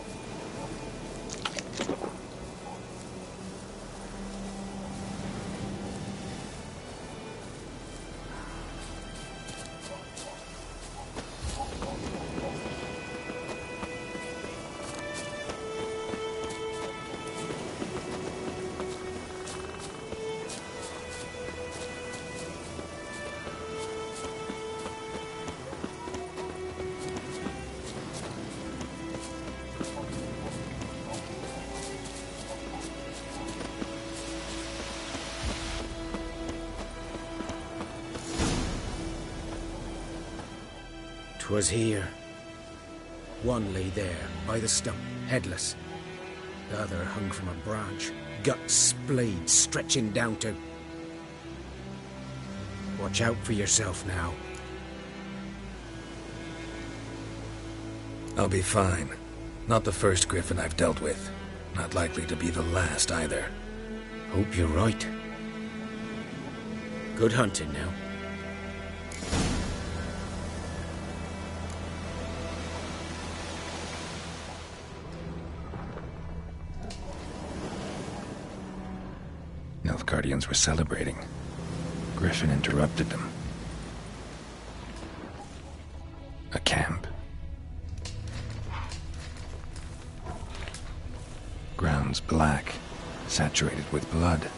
Was here. One lay there, by the stump, headless. The other hung from a branch, guts splayed, stretching down to... Watch out for yourself now. I'll be fine. Not the first griffin I've dealt with. Not likely to be the last, either. Hope you're right. Good hunting now. Nilfgaardians were celebrating. Griffin interrupted them. A camp. Grounds black, saturated with blood.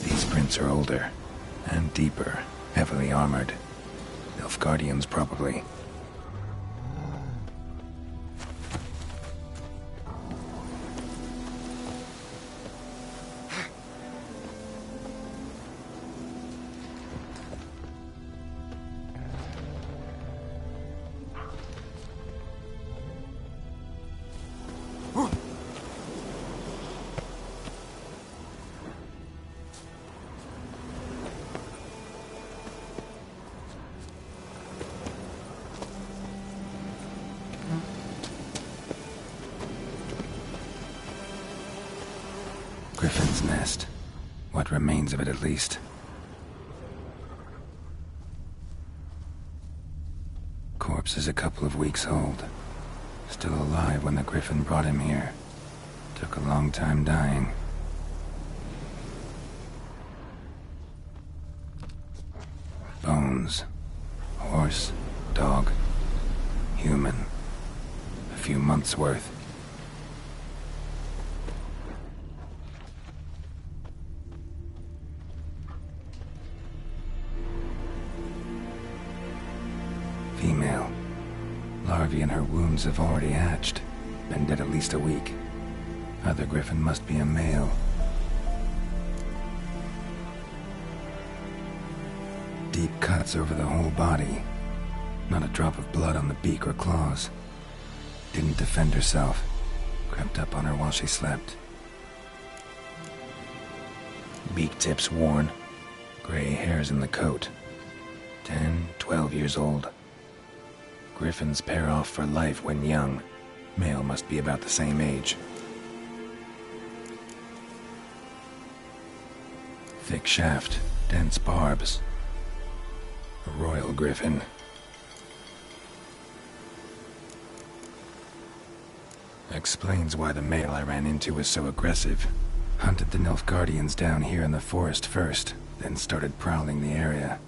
These prints are older and deeper. Heavily armored. Nilfgaardians, probably. Griffin's nest. What remains of it, at least. Corpse is a couple of weeks old. Still alive when the Griffin brought him here. Took a long time dying. Bones. Horse, dog, human. A few months' worth. Female. Larvae in her wombs have already hatched. Been dead at least a week. Other Griffin must be a male. Deep cuts over the whole body. Not a drop of blood on the beak or claws. Didn't defend herself. Crept up on her while she slept. Beak tips worn. Gray hairs in the coat. 10, 12 years old. Griffins pair off for life when young. Male must be about the same age. Thick shaft, dense barbs. A royal griffin. Explains why the male I ran into was so aggressive. Hunted the Nilfgaardians down here in the forest first, then started prowling the area.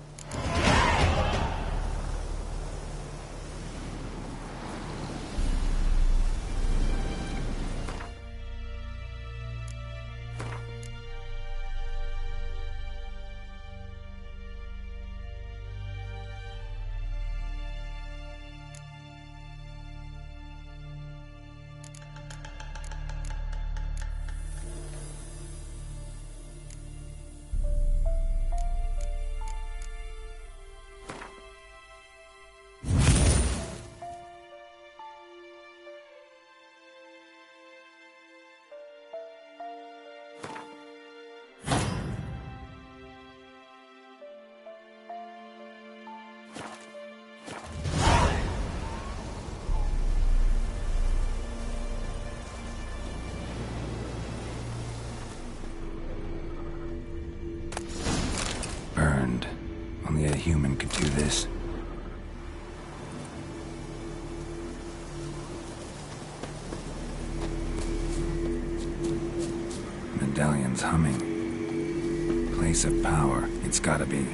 Burned. Only a human could do this. Medallion's humming. Place of power, it's gotta be.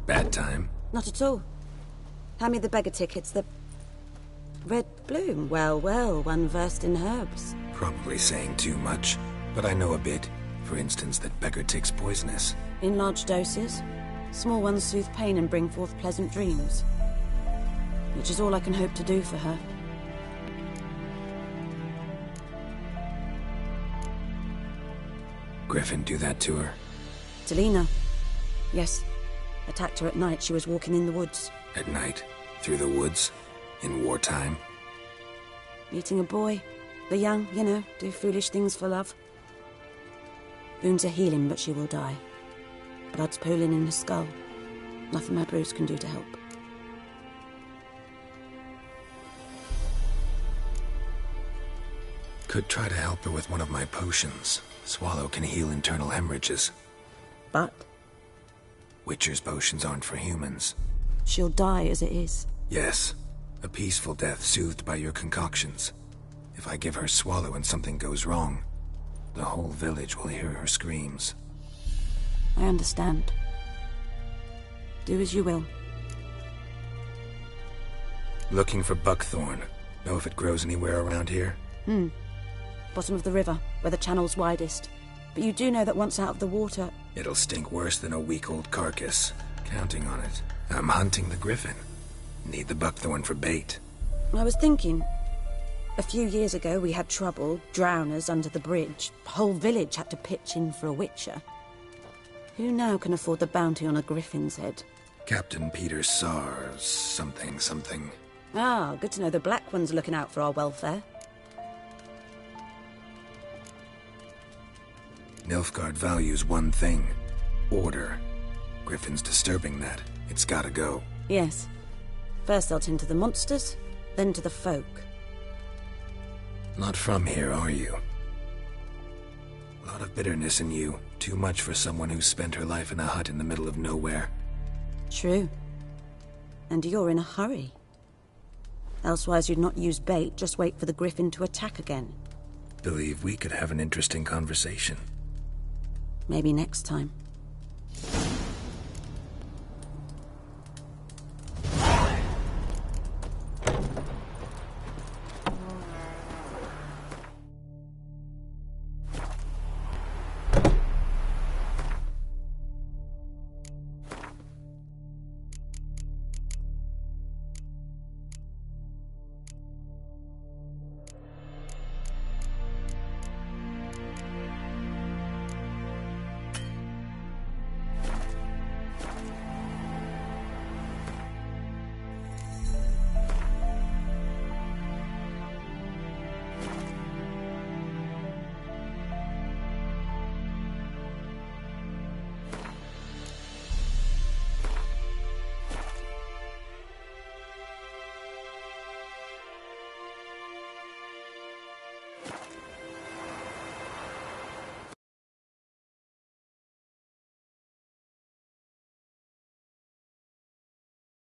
Bad time? Not at all. Hand me the beggar tickets, Red bloom. Well, well, one versed in herbs. Probably saying too much, but I know a bit. For instance, that beggar tick's poisonous. In large doses. Small ones soothe pain and bring forth pleasant dreams. Which is all I can hope to do for her. Griffin do that to her? Delina. Yes. Attacked her at night. She was walking in the woods. At night? Through the woods? In wartime? Meeting a boy. The young, you know, do foolish things for love. Wounds are healing, but she will die. Blood's pooling in the skull. Nothing my bruise can do to help. Could try to help her with one of my potions. Swallow can heal internal hemorrhages. But? Witcher's potions aren't for humans. She'll die as it is. Yes. A peaceful death soothed by your concoctions. If I give her Swallow and something goes wrong, the whole village will hear her screams. I understand. Do as you will. Looking for buckthorn. Know if it grows anywhere around here? Bottom of the river, where the channel's widest. But you do know that once out of the water... It'll stink worse than a week-old carcass. Counting on it. I'm hunting the griffin. Need the buckthorn for bait. I was thinking... A few years ago we had trouble, drowners under the bridge. The whole village had to pitch in for a witcher. Who now can afford the bounty on a griffin's head? Captain Peter Sars, something. Ah, good to know the Black One's looking out for our welfare. Nilfgaard values one thing. Order. Griffin's disturbing that. It's gotta go. Yes. First they'll tend to the monsters, then to the folk. Not from here, are you? A lot of bitterness in you. Too much for someone who spent her life in a hut in the middle of nowhere. True. And you're in a hurry. Elsewise you'd not use bait, just wait for the griffin to attack again. Believe we could have an interesting conversation. Maybe next time.